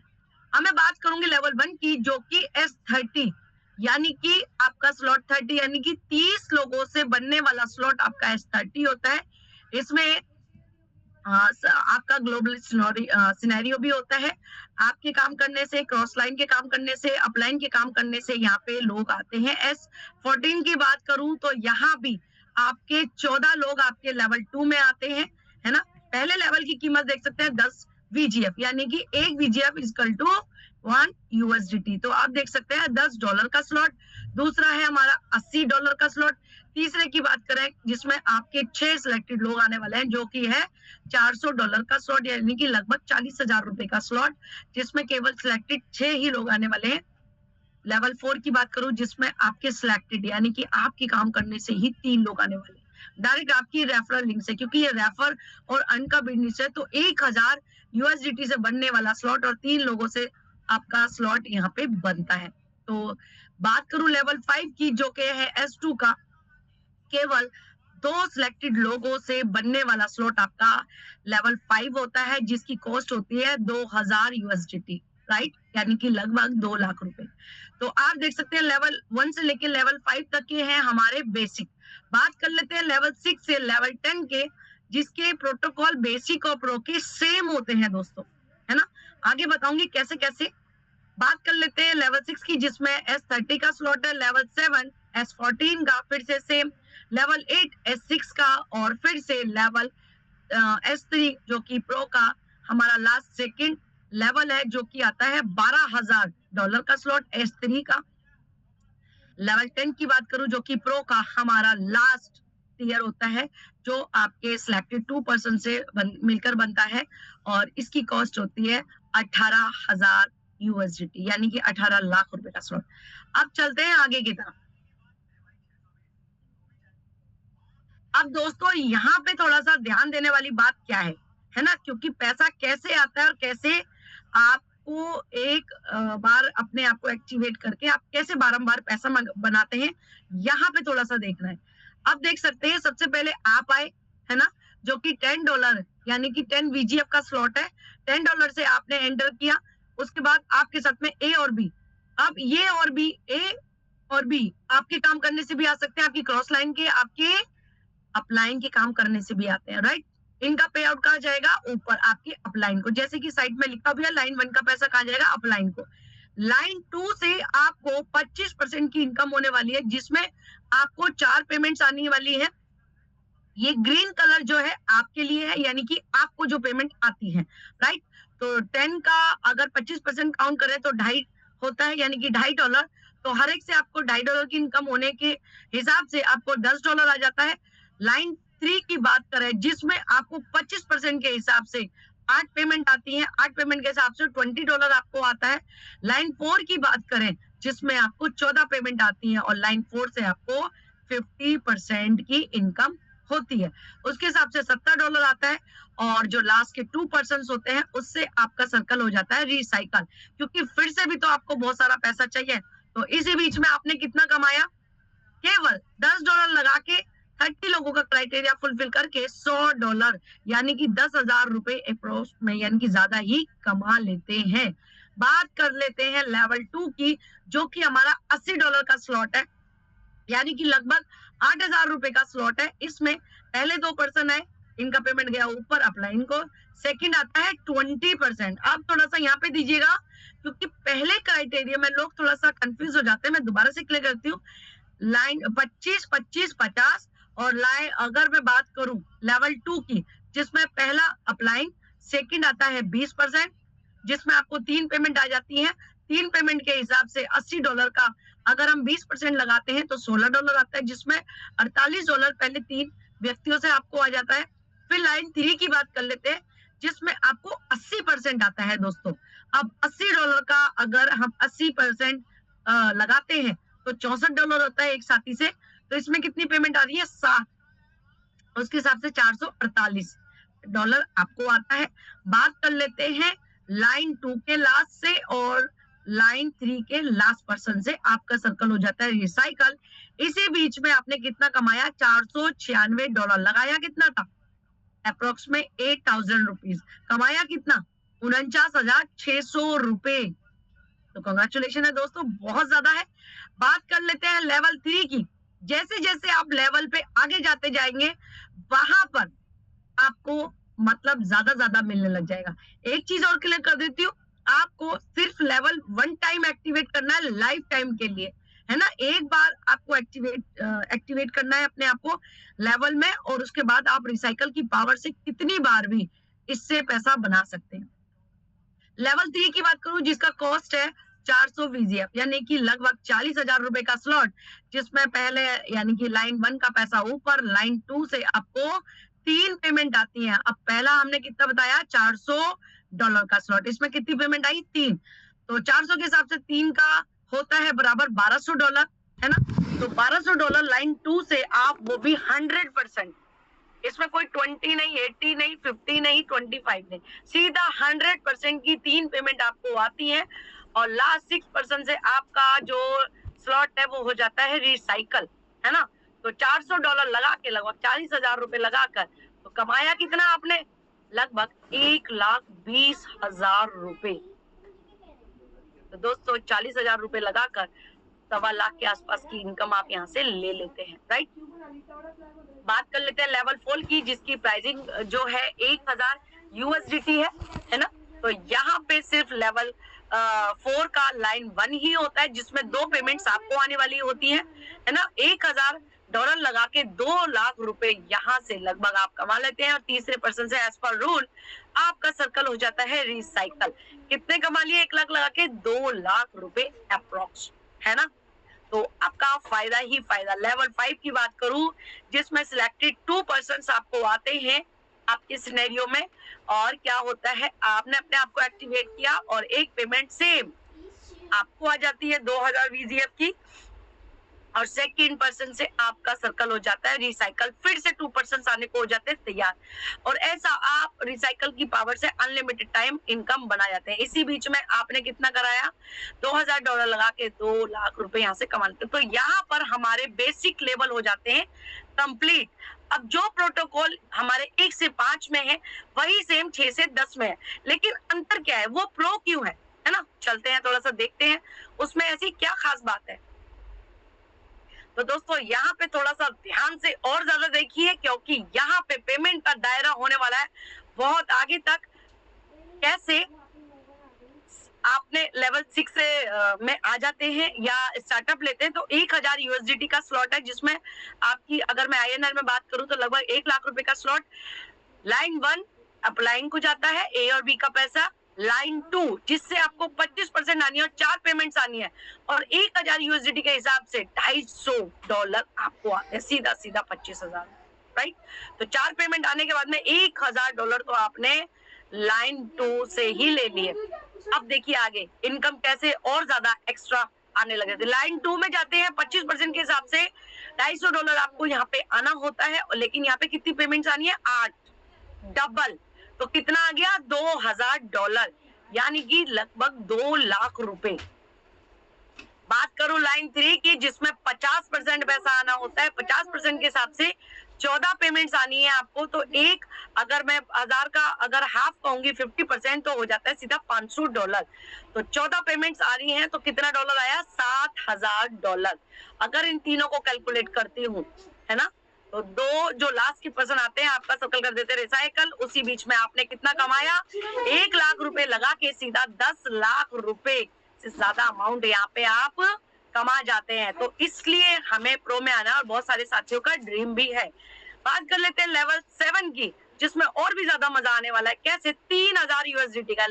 अब मैं बात करूंगी लेवल 1 की, जो कि S30 यानी कि आपका स्लॉट 30 यानी कि 30 लोगों से बनने वाला स्लॉट आपका S30 होता है। इसमें आपका ग्लोबल सिनेरियो भी होता है। आपके काम करने से, क्रॉस लाइन के काम करने से, अपलाइन के काम करने से यहाँ पे लोग आते हैं। S14 की बात करूं तो यहाँ भी आपके 14 लोग आपके लेवल 2 में आते हैं, है ना। पहले लेवल की कीमत देख सकते हैं 10 VGF, यानी कि एक VGF इक्वल टू 1 USDT। तो आप देख सकते हैं $10 का स्लॉट। दूसरा है हमारा $80 का स्लॉट। तीसरे की बात करें जिसमें आपके 6 सिलेक्टेड लोग आने वाले हैं, जो कि है $400 का स्लॉट, यानी कि लगभग 40,000 रुपए का स्लॉट, जिसमें केवल सिलेक्टेड 6 ही लोग आने वाले हैं। लेवल 4 की बात करूं जिसमें आपके सिलेक्टेड यानी कि आपके काम करने से ही 3 लोग आने वाले हैं, डायरेक्ट आपकी रेफरल लिंक से, क्योंकि ये रेफर और अर्न का बिजनेस है। तो 1000 USDT से बनने वाला स्लॉट और 3 लोगों से आपका स्लॉट यहाँ पे बनता है। तो बात करूं लेवल 5 की, जो कि है S2 का, केवल 2 सिलेक्टेड लोगों से बनने वाला स्लॉट आपका लेवल 5 होता है, जिसकी कॉस्ट होती है 2000 USDT। राइट, यानी कि लगभग 2 लाख रुपए। तो आप देख सकते हैं लेवल 1 से लेके लेवल 5 तक के हैं हमारे बेसिक। बात कर लेते हैं लेवल 6 से लेवल 10 के, जिसके प्रोटोकॉल बेसिक और प्रो के सेम होते हैं दोस्तों, है ना। आगे बताऊंगी कैसे कैसे। बात कर लेते हैं लेवल 6 की, जिसमें S30 का स्लॉट है। लेवल 7 S14 का फिर से सेम। लेवल 8 S6 का, और फिर से लेवल S3 जो कि प्रो का हमारा लास्ट सेकंड लेवल है, जो कि आता है $12,000 का स्लॉट S3 का। लेवल 10 की बात करूं जो कि प्रो का हमारा लास्ट टीयर होता है, जो आपके सिलेक्टेड 2% से मिलकर बनता है, और इसकी कॉस्ट होती है 18,000 USDT, यानी कि 18 लाख रुपए का स्लॉट। अब चलते हैं आगे की तरफ। अब दोस्तों यहाँ पे थोड़ा सा ध्यान देने वाली बात क्या है ना, क्योंकि पैसा कैसे आता है और कैसे आपको एक बार अपने आप को एक्टिवेट करके आप कैसे बारंबार पैसा बनाते हैं, यहाँ पे थोड़ा सा देखना है। अब देख सकते हैं सबसे पहले आप आए, है ना, जो कि $10 यानी कि 10 VGF का स्लॉट है। $10 से आपने एंटर किया, उसके बाद आपके साथ में A और B। अब ये और B, A और B आपके काम करने से भी आ सकते हैं, आपकी क्रॉस लाइन के, आपके अपलाइन के काम करने से भी आते हैं। राइट, इनका पे आउट कहा जाएगा ऊपर आपकी अपलाइन को, जैसे कि साइड में लिखा भी है लाइन 1 का पैसा कहा जाएगा अपलाइन को। लाइन 2 से आपको 25% की इनकम होने वाली है, जिसमें आपको 4 पेमेंट्स आने वाली है। ये ग्रीन कलर जो है आपके लिए है, यानी कि आपको जो पेमेंट आती है, राइट। तो 10 का अगर 25% काउंट करें तो 2.5 होता है, यानी कि $2.5। तो हर एक से आपको $2.5 की इनकम होने के हिसाब से आपको $10 आ जाता है। लाइन 3 की बात करें, जिसमें आपको 25% के हिसाब से 8 पेमेंट आती है, 8 पेमेंट के हिसाब से $20 आपको आता है। लाइन 4 की बात करें, जिसमें आपको 14 पेमेंट आती है, और लाइन 4 से आपको 50% की इनकम होती है। उसके हिसाब से $70 आता है, और जो लास्ट के 2% होते हैं उससे आपका सर्कल हो जाता है रिसाइकल, क्योंकि फिर से भी तो आपको बहुत सारा पैसा चाहिए। तो इसी बीच में आपने कितना कमाया, केवल $10 लगा के 30 लोगों का क्राइटेरिया फुलफिल करके $100, यानी कि 10,000 रुपए अप्रोक्स में, यानी कि ज्यादा ही कमा लेते हैं। बात कर लेते हैं लेवल 2 की, जो कि हमारा $80 का स्लॉट है, यानी कि लगभग 8,000 रुपए का स्लॉट है। इसमें पहले 2 पर्सन है, इनका पेमेंट गया ऊपर अपलाइन को। सेकंड आता है 20%। अब थोड़ा सा यहाँ पे दीजिएगा, क्योंकि पहले क्राइटेरिया में लोग थोड़ा सा कंफ्यूज हो जाते हैं। मैं दोबारा से क्लियर करती हूँ। लाइन 25, 25, 50, और लाइन अगर मैं बात करूं लेवल 2 की, जिसमें पहला अपलाइन, सेकंड आता है 20%, जिसमें आपको 3 पेमेंट आ जाती है। 3 पेमेंट के हिसाब से $80 का अगर हम 20% लगाते हैं तो $16 आता है, जिसमें $48 पहले 3 व्यक्तियों से आपको आ जाता है। फिर लाइन 3 की बात कर लेते हैं, जिसमें आपको 80% आता है दोस्तों। अब $80 का अगर हम 80% लगाते हैं तो $64 होता है एक साथी से। तो इसमें कितनी पेमेंट आ रही है, 7। उसके हिसाब से $448 आपको आता है। बात कर लेते हैं लाइन 2 के लास्ट से, और लाइन 3 के लास्ट पर्सन से आपका सर्कल हो जाता है रिसाइकल। इसी बीच में आपने कितना कमाया, $496। लगाया कितना था, अप्रोक्स में 8,000 रुपीज। कमाया कितना, 49,600 रुपए। तो कंग्रेचुलेशन है दोस्तों, बहुत ज्यादा है। बात कर लेते हैं लेवल 3 की। जैसे जैसे आप लेवल पे आगे जाते जाएंगे, वहां पर आपको मतलब ज्यादा मिलने लग जाएगा। एक चीज और क्लियर कर देती हूँ, आपको सिर्फ लेवल 1 टाइम एक्टिवेट करना है, लाइफ टाइम के लिए, है ना। एक बार आपको एक्टिवेट करना है अपने आप को लेवल में, और उसके बाद आप रिसाइकल की पावर से कितनी बार भी इससे पैसा बना सकते हैं। लेवल 3 की बात करूं, जिसका कॉस्ट है 400 VGF, यानी कि लगभग 40,000 रुपए का स्लॉट, जिसमें पहले यानी कि लाइन 1 का पैसा ऊपर, लाइन 2 से आपको 3 पेमेंट आती है। अब पहला हमने कितना बताया, $400 का स्लॉट, इसमें कितनी पेमेंट आई, 3। तो 400 के हिसाब से 3 का होता है बराबर $1,200, है ना। तो $1,200 लाइन 2 से आप, वो भी 100%, इसमें कोई 20 नहीं, 80 नहीं, 50 नहीं, 25 नहीं, सीधा 100% की 3 पेमेंट आपको आती है। और लास्ट 6% से आपका जो स्लॉट है वो हो जाता है रिसाइकल, है ना। तो $400 लगा के लगभग 40,000 रुपए लगाकर, तो कमाया कितना आपने, लगभग 1,20,000 रुपए। तो दोस्तों 40,000 रुपए लगाकर 1.25 लाख के आसपास की इनकम आप यहाँ से ले लेते हैं, राइट। बात कर लेते हैं लेवल 4 की, जिसकी प्राइसिंग जो है 1,000 USDT है ना। तो यहाँ पे सिर्फ लेवल 4 का लाइन 1 ही होता है, जिसमें 2 पेमेंट्स आपको आने वाली होती है ना। $1,000 लगा के 2 लाख रुपए यहाँ से लगभग आप कमा लेते हैं, और तीसरे पर्सन से एज पर रूल आपका सर्कल हो जाता है रिसाइकल। कितने कमा लिए, 1 लाख लगा के 2 लाख रुपए अप्रोक्स, है ना। तो आपका फायदा ही फायदा। लेवल 5 की बात करूं, जिसमें सिलेक्टेड 2% आपको आते हैं आपके सिनेरियो में, और क्या होता है, आपने अपने आप को एक्टिवेट किया और एक पेमेंट सेम आपको आ जाती है 2,000 VGF की, और सेकंड पर्सन से आपका सर्कल हो जाता है रिसाइकल, फिर से 2% आने को हो जाते हैं तैयार। और ऐसा आप रिसाइकल की पावर से अनलिमिटेड टाइम इनकम बना जाते हैं। इसी बीच में आपने कितना कराया, $2,000 लगा के 2 लाख रुपए यहाँ से कमा लेते हैं। तो यहाँ पर हमारे बेसिक लेवल हो जाते हैं कंप्लीट। अब जो प्रोटोकॉल हमारे 1 से 5 में है, वही सेम 6 से 10 में है, लेकिन अंतर क्या है, वो प्रो क्यों है ना। चलते हैं थोड़ा सा देखते हैं उसमें ऐसी क्या खास बात है। तो दोस्तों यहाँ पे थोड़ा सा ध्यान से और ज्यादा देखिए, क्योंकि यहाँ पे पेमेंट का दायरा होने वाला है बहुत आगे तक। कैसे, आपने लेवल 6 से में आ जाते हैं या स्टार्टअप लेते हैं तो 1000 यूएसडीटी का स्लॉट है, जिसमें आपकी, अगर मैं आईएनआर में बात करूं तो लगभग 1 लाख रुपए का स्लॉट लाइन 1 अपलाइंग को जाता है, ए और बी का पैसा। लाइन 2 जिससे आपको 25% आनी है और 4 पेमेंट्स आनी है, और 1000 यूएसडीटी के हिसाब से $250 आपको आते हैं, सीधा सीधा 25,000, राइट। तो 4 पेमेंट आने के बाद में $1000 तो आपने लाइन 2 से ही ले लिए। अब देखिए आगे इनकम कैसे और ज्यादा एक्स्ट्रा आने लगे थे। लाइन 2 में जाते हैं 25% के हिसाब से $250 आपको यहाँ पे आना होता है, लेकिन यहाँ पे कितनी पेमेंट्स आनी है? 8, डबल। तो कितना आ गया? $2000, यानी कि लगभग 2 लाख रुपए। बात करूं लाइन 3 की, जिसमें 50% पैसा आना होता है, 50% के हिसाब से 14 पेमेंट्स आनी है आपको। तो एक, अगर मैं 1000 का अगर हाफ कहूंगी 50% तो हो जाता है सीधा $500। तो 14 पेमेंट्स आ रही हैं तो कितना डॉलर आया? $7000। अगर इन तीनों को कैलकुलेट करती हूँ, है ना, तो दो जो लास्ट के पर्सन आते हैं आपका सर्कल कर देते रिसाइकल, उसी बीच में आपने कितना कमाया? 1 लाख रुपए लगा के सीधा 10 लाख रुपए से ज्यादा अमाउंट यहाँ पे आप कमा जाते हैं। तो इसलिए हमें प्रो में आना और बहुत सारे साथियों का ड्रीम भी है। बात कर लेते हैं लेवल 7 की, जिसमें और भी ज्यादा मजा आने वाला है। कैसे? 3000 यूएसडीटी का,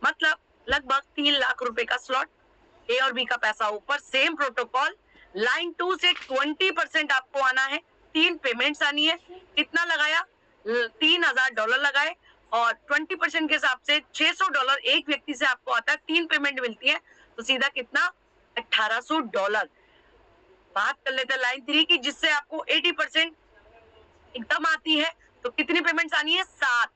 मतलब लगभग 3 लाख रुपए का स्लॉट, ए और बी का पैसा ऊपर, सेम प्रोटोकॉल। लाइन 2 से 20% आपको आना है, 3 पेमेंट्स आनी है। कितना लगाया? $3000 लगाए, और 20% के हिसाब से $600 एक व्यक्ति से आपको आता है, 3 पेमेंट मिलती है, तो सीधा कितना? $1800। बात कर लेते हैं लाइन 3 की, जिससे आपको 80% एकदम आती है, तो कितनी पेमेंट्स आनी है? 7,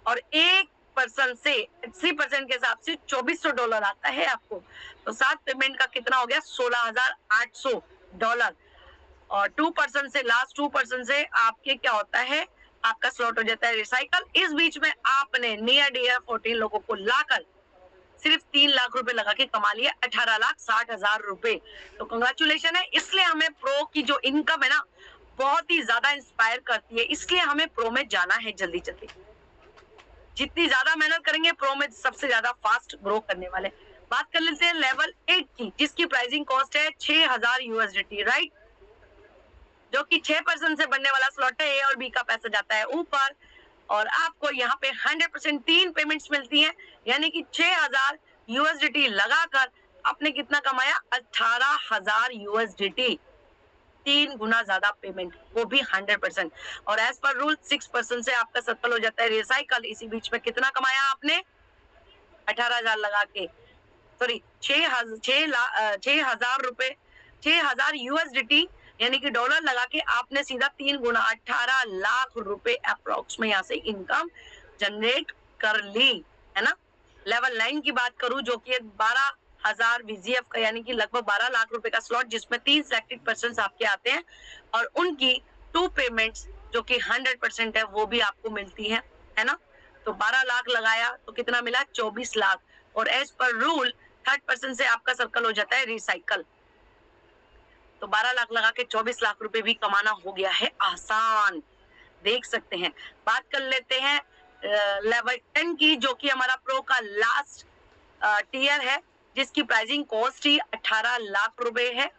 और 1% से 3% के हिसाब से $2400 आता है आपको। तो 7 पेमेंट का कितना हो गया? $16,800। और 2% से, लास्ट 2% से आपके क्या होता है? आपका स्लॉट हो जाता है रिसाइकल। इस बीच में आपने नियर डियर 14 लोगों को लाकर सिर्फ 3 लाख रुपए लगा के कमा लिया 18,60,000 रुपए। तो कंग्रेचुलेशन है। इसलिए हमें प्रो की जो इनकम है ना, बहुत ही ज्यादा इंस्पायर करती है, इसलिए हमें प्रो में जाना है जल्दी जल्दी। जितनी ज्यादा मेहनत करेंगे प्रो में सबसे ज्यादा फास्ट ग्रो करने वाले। बात कर लेते हैं लेवल 8 की, जिसकी प्राइसिंग कॉस्ट है 6000 यूएसडीटी, राइट, जो कि 6% से बनने वाला स्लॉट है। ए और बी का पैसा जाता है ऊपर, और आपको यहाँ पे 100% 3 पेमेंट्स मिलती हैं, यानी कि 6000 यूएसडीटी लगाकर आपने कितना कमाया? 18,000 यूएसडीटी, 3 गुना ज्यादा पेमेंट, वो भी 100%। और एज पर रूल 6% से आपका सर्कल हो जाता है रिसाइकल। इसी बीच में कितना कमाया आपने? 18,000 लगा के, सॉरी 6,000 रुपए, 6,000 यूएसडीटी यानी कि डॉलर लगा के आपने सीधा 3 गुना 18 लाख रुपए अप्रोक्स में यहाँ से इनकम जनरेट कर ली, है ना। लेवल 9 की बात करूं, जो कि 12,000 वीजीएफ का, यानी कि लगभग 12 लाख रुपए का स्लॉट, जिसमें 3 सिलेक्टेड पर्सन आपके आते हैं, और उनकी 2 पेमेंट्स जो कि 100% है वो भी आपको मिलती है ना। तो 12 लाख लगाया तो कितना मिला? 24 लाख। और एज पर रूल 3rd% से आपका सर्कल हो जाता है रिसाइकल। तो 12 लाख लगा के 24 लाख रुपए भी कमाना हो गया है आसान, देख सकते हैं। बात कर लेते हैं लेवल 10 की, जो कि हमारा प्रो का लास्ट टीयर है, जिसकी प्राइसिंग कॉस्ट ही 18 लाख रुपए है,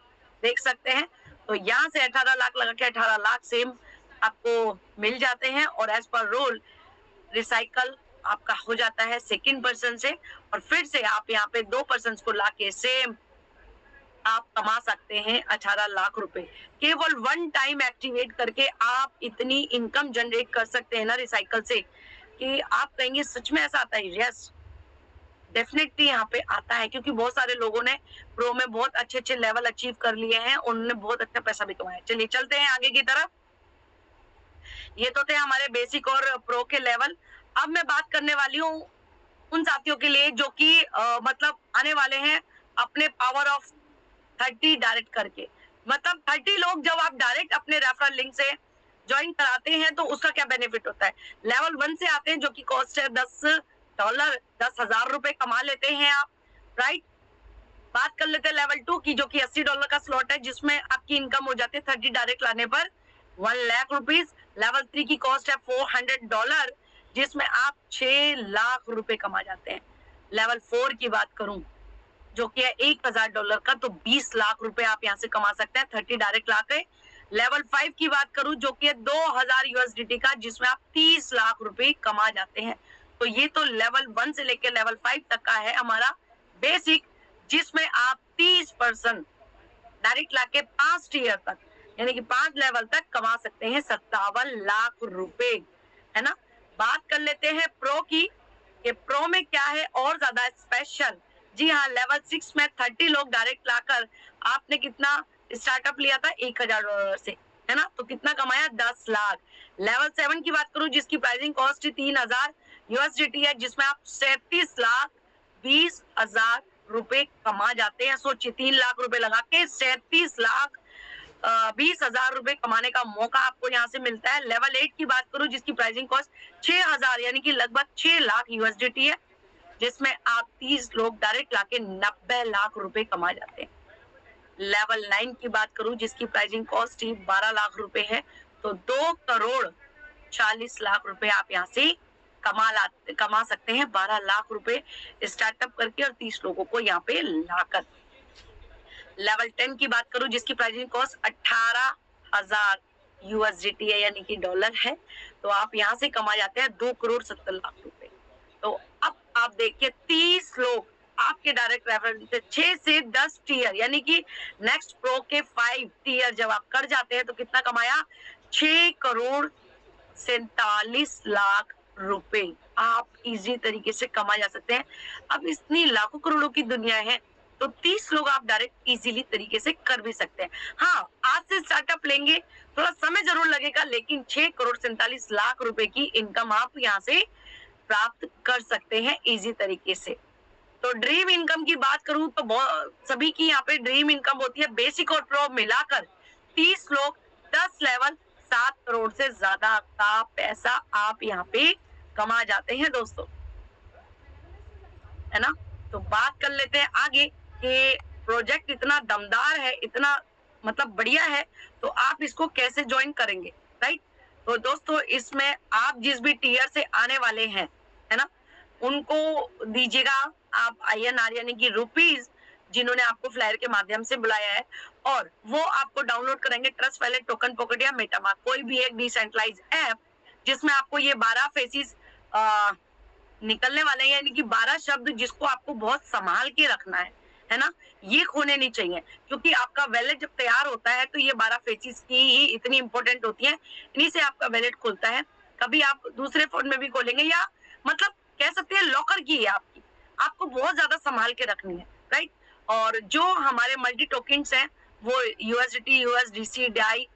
देख सकते हैं। तो यहाँ से 18 लाख लगा के 18 लाख सेम आपको मिल जाते हैं, और एज पर रूल रिसाइकल आपका हो जाता है 2nd% से, और फिर से आप यहाँ पे 2% को लाके सेम आप कमा सकते हैं 18 लाख रुपए। केवल 1 टाइम एक्टिवेट करके आप इतनी इनकम जनरेट कर सकते हैं ना रिसाइकल से, कि आप कहेंगे सच में ऐसा आता है। यस, डेफिनेटली यहाँ पे आता है, क्योंकि बहुत सारे लोगों ने प्रो में बहुत अच्छे अच्छे लेवल अचीव कर लिए हैं, उन्होंने बहुत अच्छा पैसा भी कमाया। चलिए चलते हैं आगे की तरफ। ये तो थे हमारे बेसिक और प्रो के लेवल। अब मैं बात करने वाली हूँ उन साथियों के लिए जो कि मतलब आने वाले हैं अपने पावर ऑफ 30 डायरेक्ट करके। मतलब 30 लोग जब आप डायरेक्ट अपने रेफरल लिंक से ज्वाइन कराते हैं तो उसका क्या बेनिफिट होता है। लेवल 1 से आते हैं, जो कि कॉस्ट है $10, 10,000 रुपए कमा लेते हैं आप, राइट। बात कर लेते हैं लेवल 2 की, जो कि $80 का स्लॉट है, जिसमें आपकी इनकम हो जाती है 30 डायरेक्ट लाने पर 1 लाख रुपीज। लेवल 3 की कॉस्ट है $400, जिसमें आप 6 लाख रुपए कमा जाते हैं। लेवल 4 की बात करूं जो कि है $1000 का, तो 20 लाख रुपए आप यहाँ से कमा सकते हैं, 30 डायरेक्ट ला के। लेवल 5 की बात करूं जो कि है 2000 USDT का, जिसमें आप 30 लाख रुपए कमा जाते हैं। तो ये तो लेवल 1 से लेकर लेवल 5 तक का है हमारा बेसिक, जिसमें आप 30% डायरेक्ट ला के 5 टीयर तक यानी कि 5 लेवल तक कमा सकते हैं 57 लाख रुपए, है ना। बात कर लेते हैं प्रो की, कि प्रो में क्या है और ज्यादा स्पेशल। जी हाँ, लेवल 6 में 30 लोग डायरेक्ट लाकर आपने कितना स्टार्टअप लिया था $1000 से, है ना, तो कितना कमाया 10 लाख। लेवल 7 की बात करूं जिसकी प्राइसिंग कॉस्ट 3000 USDT है, जिसमें आप 37 लाख 20 हजार रुपए कमा जाते हैं। सोचिए 3 लाख रुपए लगा के 37 लाख 20 हजार रुपए कमाने का मौका आपको यहाँ से मिलता है। लेवल 8 की बात करूं जिसकी प्राइसिंग कॉस्ट 6000 यानी कि लगभग 6 लाख USDT है, जिसमें आप 30 लोग डायरेक्ट लाके 90 लाख रुपए कमा जाते हैं। लेवल 9 की बात करूं जिसकी प्राइसिंग कॉस्ट ही 12 लाख रुपए है, तो 2 करोड़ 40 लाख रुपए आप यहाँ से कमा सकते हैं 12 लाख रुपए स्टार्टअप करके और 30 लोगों को यहाँ पे लाकर। लेवल 10 की बात करूं जिसकी प्राइसिंग कॉस्ट 18,000 USDT है यानी कि डॉलर है, तो आप यहाँ से कमा जाते हैं 2 करोड़ 70 लाख रुपए। तो अब आप देखिए 30 लोग आपके डायरेक्ट रेफरल से 6 से 10 टीयर यानी कि नेक्स्ट प्रो के 5 टीयर जब आप कर जाते हैं तो कितना कमाया 6 करोड़ 47 लाख रुपए आप इजी तरीके से कमा जा सकते हैं। अब इतनी लाखों करोड़ों की दुनिया है तो 30 लोग आप डायरेक्ट इजीली तरीके से कर भी सकते हैं। हाँ, आज से स्टार्टअप लेंगे थोड़ा समय जरूर लगेगा, लेकिन 6 करोड़ 47 लाख रुपए की इनकम आप यहाँ से प्राप्त कर सकते हैं इजी तरीके से। तो ड्रीम इनकम की बात करूं तो सभी की यहाँ पे ड्रीम इनकम होती है बेसिक और प्रो मिलाकर 30 लोग 10 लेवल 7 करोड़ से ज्यादा का पैसा आप यहाँ पे कमा जाते हैं दोस्तों, है ना। तो बात कर लेते हैं आगे कि प्रोजेक्ट इतना दमदार है, इतना मतलब बढ़िया है, तो आप इसको कैसे ज्वाइन करेंगे, राइट। तो दोस्तों इसमें आप जिस भी टीयर से आने वाले हैं, है ना, उनको दीजिएगा आप INR यानी कि रुपीज, जिन्होंने आपको फ्लायर के माध्यम से बुलाया है, और वो आपको डाउनलोड करेंगे ट्रस्ट वैलेट, टोकन पॉकेट या मेटामास्क, कोई भी एक डिसेंट्रलाइज ऐप, जिसमें आपको ये 12 फेसिस निकलने वाले हैं यानी कि 12 शब्द जिसको आपको बहुत संभाल के रखना है ना, ये खोने नहीं चाहिए, क्योंकि आपका वैलेट जब तैयार होता है तो ये 12 फेसिस की ही इतनी इंपॉर्टेंट होती है, इन्हीं से आपका वैलेट खुलता है। कभी आप दूसरे फोन में भी खोलेंगे या मतलब कह सकते हैं लॉकर की है आपकी, आपको बहुत ज्यादा संभाल के रखनी है, राइट। और जो हमारे मल्टी टोकन्स हैं वो USDT, USDC, DAI,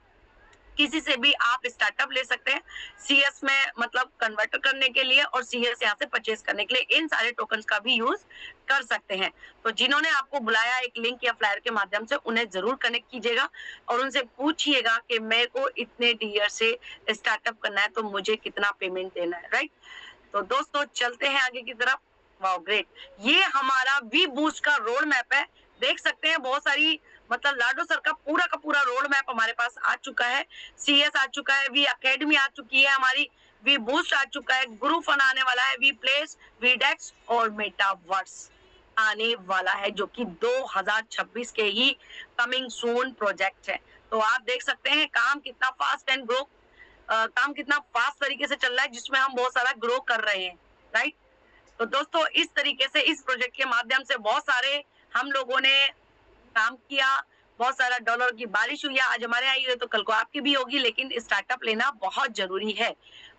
किसी से भी आप स्टार्टअप ले सकते हैं CS में मतलब कन्वर्ट करने के लिए और CS यहाँ से परचेज करने के लिए इन सारे टोकन्स का भी यूज कर सकते हैं। तो जिन्होंने आपको बुलाया एक लिंक या फ्लायर के माध्यम से, उन्हें जरूर कनेक्ट कीजिएगा और उनसे पूछिएगा कि मेरे को इतने टीयर से स्टार्टअप करना है तो मुझे कितना पेमेंट देना है, राइट। तो दोस्तों चलते हैं आगे की तरफ। वाओ ग्रेट, ये हमारा वी बूस्ट का रोड मैप है, देख सकते हैं बहुत सारी मतलब लाडो सर का पूरा रोड मैप हमारे पास आ चुका है। CS आ चुका है, वी अकेडमी आ चुकी है हमारी, वी बूस्ट आ चुका है, गुरु फन आने वाला है, वी प्लेस, वी डेक्स और मेटावर्स आने वाला है, जो कि 2026 के ही कमिंग सून प्रोजेक्ट है। तो आप देख सकते हैं काम कितना फास्ट एंड ग्रो काम कितना फास्ट तरीके से चल रहा है, जिसमें हम बहुत सारा ग्रो कर रहे हैं, राइट। तो दोस्तों इस तरीके से इस प्रोजेक्ट के माध्यम से बहुत सारे हम लोगों ने काम किया, बहुत सारा डॉलर की बारिश हुई है, आज हमारे आई है तो कल को आपकी भी होगी, लेकिन स्टार्टअप लेना बहुत जरूरी है।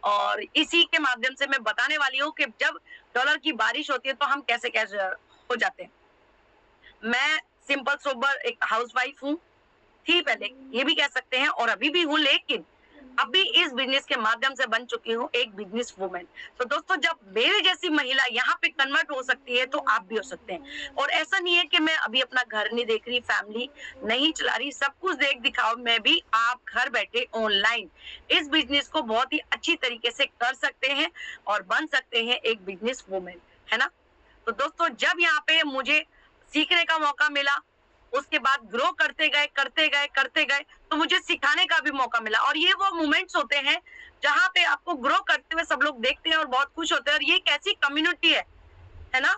और इसी के माध्यम से मैं बताने वाली हूँ कि जब डॉलर की बारिश होती है तो हम कैसे कैसे हो जाते हैं। मैं सिंपल सोबर एक हाउसवाइफ हूँ, थी पहले, ये भी कह सकते हैं, और अभी भी हूँ, लेकिन अभी इस बिजनेस के माध्यम से बन चुकी हूँ एक बिजनेस वुमेन। तो दोस्तों जब मेरे जैसी महिला यहाँ पे कन्वर्ट हो सकती है तो आप भी हो सकते हैं। और ऐसा नहीं है कि मैं अभी अपना घर नहीं देख रही, फैमिली नहीं चला रही, सब कुछ देख दिखाओ में भी आप घर बैठे ऑनलाइन इस बिजनेस को बहुत ही अच्छी तरीके से कर सकते हैं और बन सकते हैं एक बिजनेस वुमेन, है ना। तो दोस्तों जब यहाँ पे मुझे सीखने का मौका मिला, उसके बाद ग्रो करते गए तो मुझे सिखाने का भी मौका मिला। और ये वो मोमेंट्स होते हैं जहाँ पे आपको ग्रो करते हुए सब लोग देखते हैं और बहुत खुश होते हैं। और ये एक ऐसी कम्युनिटी है ना,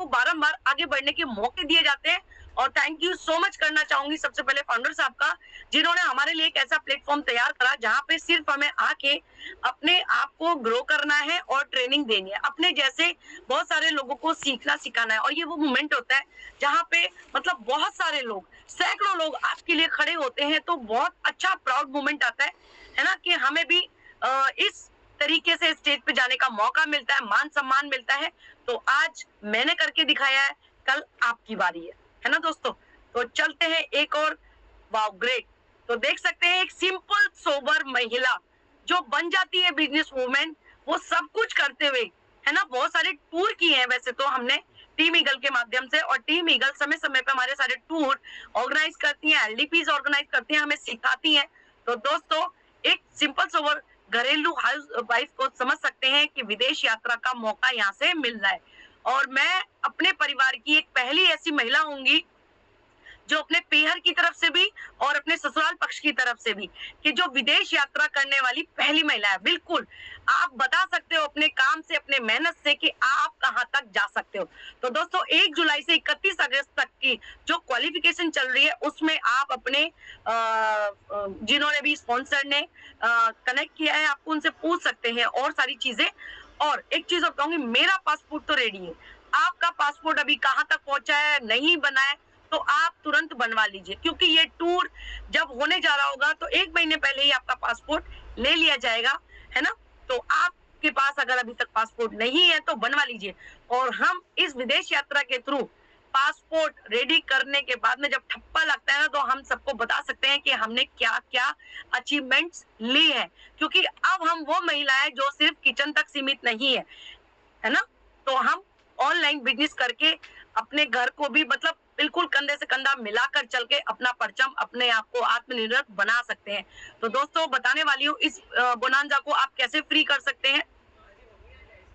बारंबार आगे बढ़ने के मौके दिए जाते हैं। और थैंक यू सो मच करना चाहूंगी सबसे पहले फाउंडर साहब का, जिन्होंने हमारे लिए एक ऐसा प्लेटफॉर्म तैयार करा जहाँ पे सिर्फ हमें आके अपने आप को ग्रो करना है और ट्रेनिंग देनी है। अपने जैसे बहुत सारे लोगों को सीखना सिखाना है। और ये वो मोमेंट होता है जहाँ पे मतलब बहुत सारे लोग, सैकड़ों लोग आपके लिए खड़े होते हैं, तो बहुत अच्छा प्राउड मोमेंट आता है ना, कि हमें भी इस तरीके से स्टेज पे जाने का मौका मिलता है, मान सम्मान मिलता है। तो आज मैंने करके दिखाया है, कल आपकी बारी है ना दोस्तों। तो चलते हैं एक और, वाओ ग्रेट। तो देख सकते हैं एक सिंपल सोबर महिला जो बन जाती है बिजनेस वूमेन, वो सब कुछ करते हुए, है ना। बहुत सारे टूर किए हैं वैसे तो हमने टीम ईगल के माध्यम से, और टीम ईगल समय समय पे हमारे सारे टूर ऑर्गेनाइज करती है, एलडीपीज ऑर्गेनाइज करती है, हमें सिखाती है। तो दोस्तों एक सिंपल सोबर घरेलू हाउस वाइफ को समझ सकते हैं कि विदेश यात्रा का मौका यहाँ से मिल रहा है। और मैं अपने परिवार की एक पहली ऐसी महिला होंगी जो अपने पीहर की तरफ से भी और अपने ससुराल पक्ष की तरफ से भी, कि जो विदेश यात्रा करने वाली पहली महिला है। बिल्कुल आप बता सकते हो अपने काम से, अपने मेहनत से, कि आप कहां तक जा सकते हो। तो दोस्तों 1 जुलाई से 31 अगस्त तक की जो क्वालिफिकेशन चल रही है, उसमें आप अपने जिन्होंने भी स्पॉन्सर ने कनेक्ट किया है, आपको उनसे पूछ सकते हैं और सारी चीजें। और एक चीज और कहूंगी, मेरा पासपोर्ट तो रेडी है, आपका पासपोर्ट अभी कहां तक पहुंचा है, नहीं बना है, तो आप तुरंत बनवा लीजिए, क्योंकि ये टूर जब होने जा रहा होगा तो 1 महीने पहले ही आपका पासपोर्ट ले लिया जाएगा, है ना। तो आपके पास अगर अभी तक पासपोर्ट नहीं है तो बनवा लीजिए। और हम इस विदेश यात्रा के थ्रू पासपोर्ट रेडी करने के बाद में जब ठप्पा लगता है ना, तो हम सबको बता सकते हैं कि हमने क्या क्या अचीवमेंट्स ली है, क्योंकि अब हम वो महिला है जो सिर्फ किचन तक सीमित नहीं है ना। तो हम ऑनलाइन बिजनेस करके अपने घर को भी मतलब बिल्कुल कंधे से कंधा मिलाकर चल के अपना परचम, अपने आप को आत्मनिर्भर बना सकते हैं। तो दोस्तों बताने वाली हूँ इस बोनांजा को आप कैसे फ्री कर सकते हैं।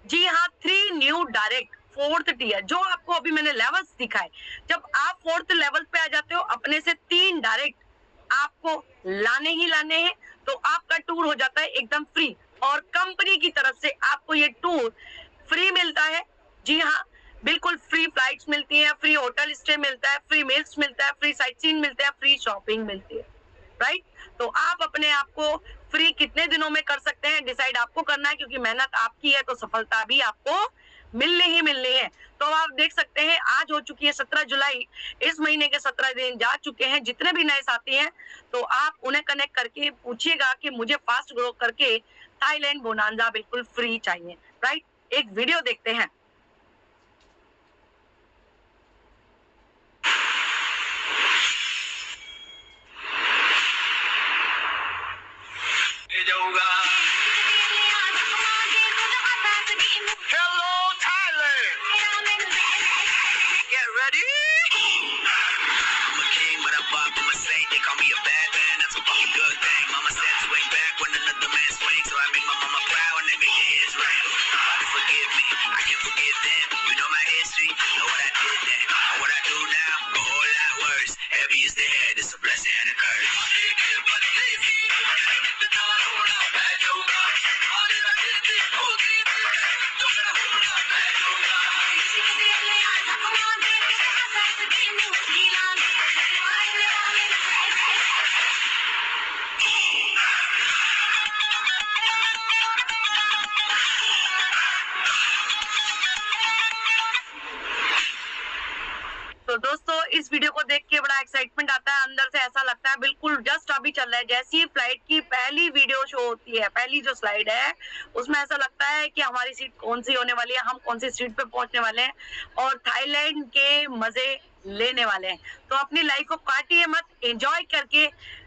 जी हाँ, 3 न्यू डायरेक्ट 4th टियर, जो आपको अभी मैंने लेवल्स दिखाए, जब आप 4th लेवल पे आ जाते हो, अपने से 3 डायरेक्ट आपको लाने ही लाने हैं, तो आपका टूर हो जाता है एकदम फ्री। और कंपनी की तरफ से आपको ये टूर फ्री मिलता है। जी हाँ, बिल्कुल फ्री फ्लाइट्स मिलती हैं, फ्री होटल स्टे मिलता है, फ्री मील्स मिलता है, फ्री साइट सीइंग मिलता है, फ्री शॉपिंग मिलती है, राइट। तो आप अपने आप को फ्री कितने दिनों में कर सकते हैं, डिसाइड आपको करना है, क्योंकि मेहनत आपकी है तो सफलता भी आपको मिलनी ही मिलनी है। तो आप देख सकते हैं आज हो चुकी है 17 जुलाई, इस महीने के 17 दिन जा चुके हैं। जितने भी नए साथी हैं तो आप उन्हें कनेक्ट करके पूछिएगा कि मुझे फास्ट ग्रो करके थाईलैंड बोनांजा बिल्कुल फ्री चाहिए, राइट। एक वीडियो देखते हैं। Hello, Thailand. Get ready. I'm a king, but I'm far from a saint. They call me a bad man, that's a fucking good thing. Mama said swing back when another man swings, so I make my mama proud when they make their heads ring. Father forgive me, I can forgive them. You know my history, know what I did then. And what I do now, a whole lot worse. Heavy is the head, it's a blessing and a curse. तो दोस्तों इस video को देख के बड़ा excitement आता है, अंदर से ऐसा लगता है बिल्कुल जस्ट अभी चल रहा है। जैसी ही फ्लाइट की पहली वीडियो शो होती है, पहली जो स्लाइड है, उसमें ऐसा लगता है कि हमारी सीट कौन सी होने वाली है, हम कौन सी सीट पे पहुंचने वाले हैं और थाईलैंड के मजे लेने वाले हैं। तो अपनी लाइफ को काटिए मत, एंजॉय करके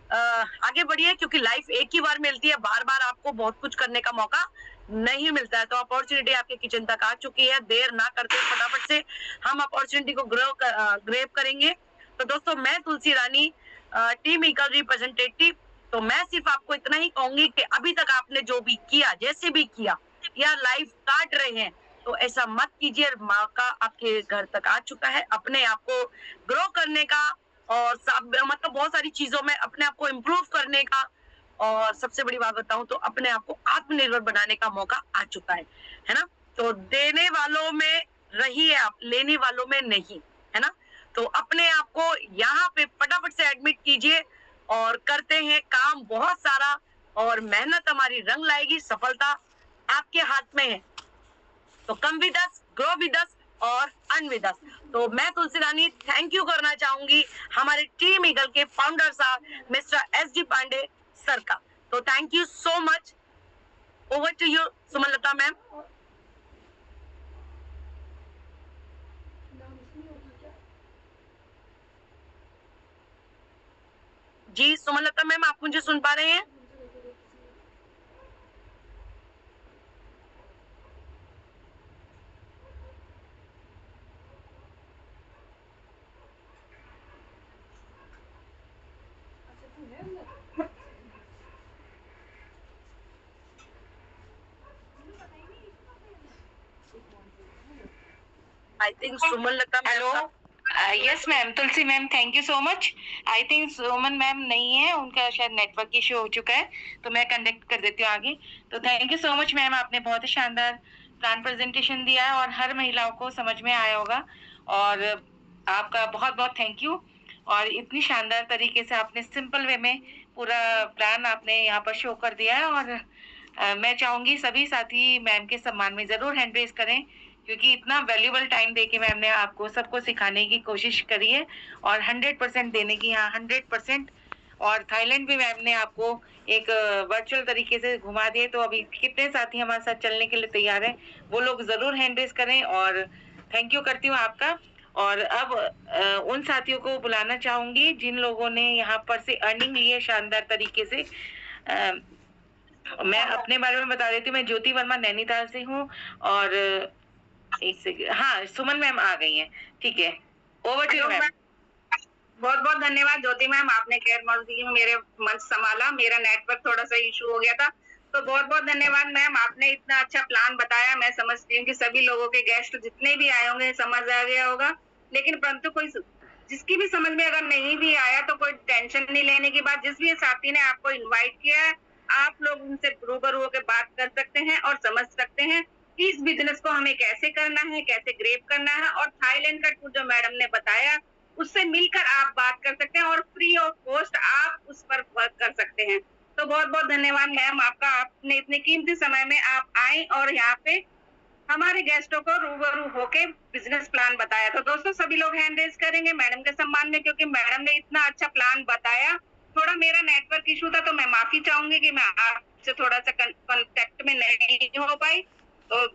आगे बढ़िए, क्योंकि लाइफ एक ही बार मिलती है, बार बार आपको बहुत कुछ करने का मौका नहीं मिलता है। तो अपॉर्चुनिटी आपके किचन तक आ चुकी है, देर ना करते फटाफट से हम अपॉर्चुनिटी को ग्रैब करेंगे। तो दोस्तों मैं तुलसी रानी, टीम ईगल रिप्रेजेंटेटिव, तो मैं सिर्फ आपको इतना ही कहूंगी कि अभी तक आपने जो भी किया, जैसे भी किया, या लाइफ काट रहे हैं, तो ऐसा मत कीजिए। मौका आपके घर तक आ चुका है अपने आप को ग्रो करने का, और मतलब बहुत सारी चीजों में अपने आप को इम्प्रूव करने का, और सबसे बड़ी बात बताऊं तो अपने आप को आत्मनिर्भर बनाने का मौका आ चुका है ना। तो देने वालों में रही है, आप लेने वालों में नहीं, है ना। तो अपने आप को यहाँ पे फटाफट से एडमिट कीजिए और करते हैं काम बहुत सारा, और मेहनत हमारी रंग लाएगी, सफलता आपके हाथ में है। तो come with us, grow with us और अर्न विद अस। तो मैं तुलसी रानी थैंक यू करना चाहूंगी हमारे टीम ईगल के फाउंडर साहब Mister S D Pandey sir का। तो thank you so much. Over to you Sumanlata ma'am. जी सुमनलता मैम, आप मुझे सुन पा रहे हैं? I think Sumanlata ma'am. Yes ma'am, Tulsi ma'am, thank you so much. I think Suman ma'am नहीं है, उनका शायद नेटवर्क इशू हो चुका है, तो मैं कंडक्ट कर देती हूँ आगे। तो thank you so much ma'am, आपने बहुत ही शानदार प्लान प्रेजेंटेशन दिया है और हर महिलाओं को समझ में आया होगा, और आपका बहुत बहुत थैंक यू। और इतनी शानदार तरीके से आपने सिंपल वे में पूरा प्लान आपने यहाँ पर शो कर दिया है। और मैं चाहूंगी सभी साथी मैम के सम्मान में जरूर हैंड रेज करें, क्योंकि इतना वैल्यूबल टाइम देके मैम ने आपको सबको सिखाने की कोशिश करी है और 100% देने की, यहाँ 100%। और थाईलैंड भी मैम ने आपको एक वर्चुअल तरीके से घुमा दिए। तो अभी कितने साथी हमारे साथ चलने के लिए तैयार हैं, वो लोग जरूर हैंड रेज करें। और थैंक यू करती हूँ आपका। और अब उन साथियों को बुलाना चाहूंगी जिन लोगों ने यहाँ पर से अर्निंग ली है शानदार तरीके से। मैं अपने बारे में बता देती हूँ, मैं ज्योति वर्मा नैनीताल से हूँ। और एक सेकंड, हाँ सुमन मैम आ गई हैं, ठीक है, ओवर टू यू मैम। बहुत बहुत धन्यवाद ज्योति मैम, आपने गैर मौजूदगी में मेरे मंच संभाला, मेरा नेटवर्क थोड़ा सा इशू हो गया था। तो बहुत बहुत धन्यवाद मैम, आपने इतना अच्छा प्लान बताया। मैं समझती हूँ कि सभी लोगों के गेस्ट जितने भी आए होंगे समझ आ गया होगा, लेकिन परंतु कोई जिसकी भी समझ में अगर नहीं भी आया तो कोई टेंशन नहीं लेने की बात। जिस भी साथी ने आपको इन्वाइट किया है, आप लोग उनसे रूबरू होकर बात कर सकते हैं और समझ सकते हैं कि इस बिजनेस को हमें कैसे करना है, कैसे ग्रेप करना है। और थाईलैंड का टूर जो मैडम ने बताया उससे मिलकर आप बात कर सकते हैं और फ्री ऑफ कॉस्ट आप उस पर वर्क कर सकते हैं। तो बहुत बहुत धन्यवाद मैम आपका, आपने इतने कीमती समय में आप आए और यहाँ पे हमारे गेस्टों को रूबरू होके बिजनेस प्लान बताया। तो दोस्तों सभी लोग हैंड रेज करेंगे मैडम के सम्मान में, क्योंकि मैडम ने इतना अच्छा प्लान बताया। थोड़ा मेरा नेटवर्क इशू था तो मैं माफी चाहूंगी कि मैं आपसे थोड़ा सा कांटेक्ट में नहीं हो पाई। तो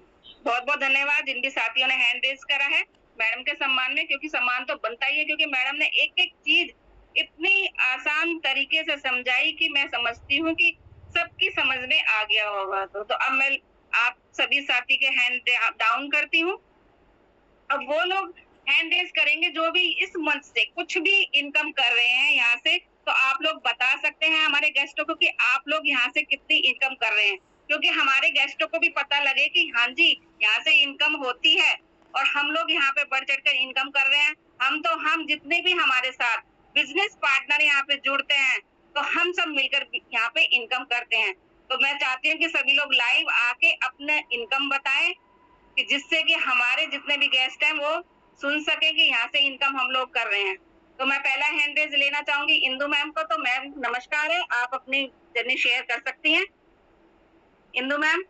बहुत बहुत धन्यवाद जिन भी साथियों ने हैंड रेज करा है मैडम के सम्मान में, क्योंकि सम्मान तो बनता ही है, क्योंकि मैडम ने एक एक चीज इतनी आसान तरीके से समझाई कि मैं समझती हूँ कि सबकी समझ में आ गया होगा। तो अब मैं आप सभी साथी के हैंड डाउन करती हूँ। अब वो लोग हैंड रेज करेंगे जो भी इस मंच से कुछ भी इनकम कर रहे हैं यहाँ से। तो आप लोग बता सकते हैं हमारे गेस्टों को कि आप लोग यहाँ से कितनी इनकम कर रहे हैं, क्योंकि हमारे गेस्टों को भी पता लगे कि हाँ जी यहाँ से इनकम होती है और हम लोग यहाँ पे बढ़ चढ़ कर इनकम कर रहे हैं। हम जितने भी हमारे साथ बिजनेस पार्टनर यहाँ पे जुड़ते हैं तो हम सब मिलकर यहाँ पे इनकम करते हैं। तो मैं चाहती हूँ कि सभी लोग लाइव आके अपने इनकम बताएं, कि जिससे कि हमारे जितने भी गेस्ट हैं वो सुन सके कि यहाँ से इनकम हम लोग कर रहे हैं। तो मैं पहला हैंड रेज लेना चाहूंगी इंदु मैम को। तो मैम नमस्कार है, आप अपनी जर्नी शेयर कर सकती हैं। इंदु मैम।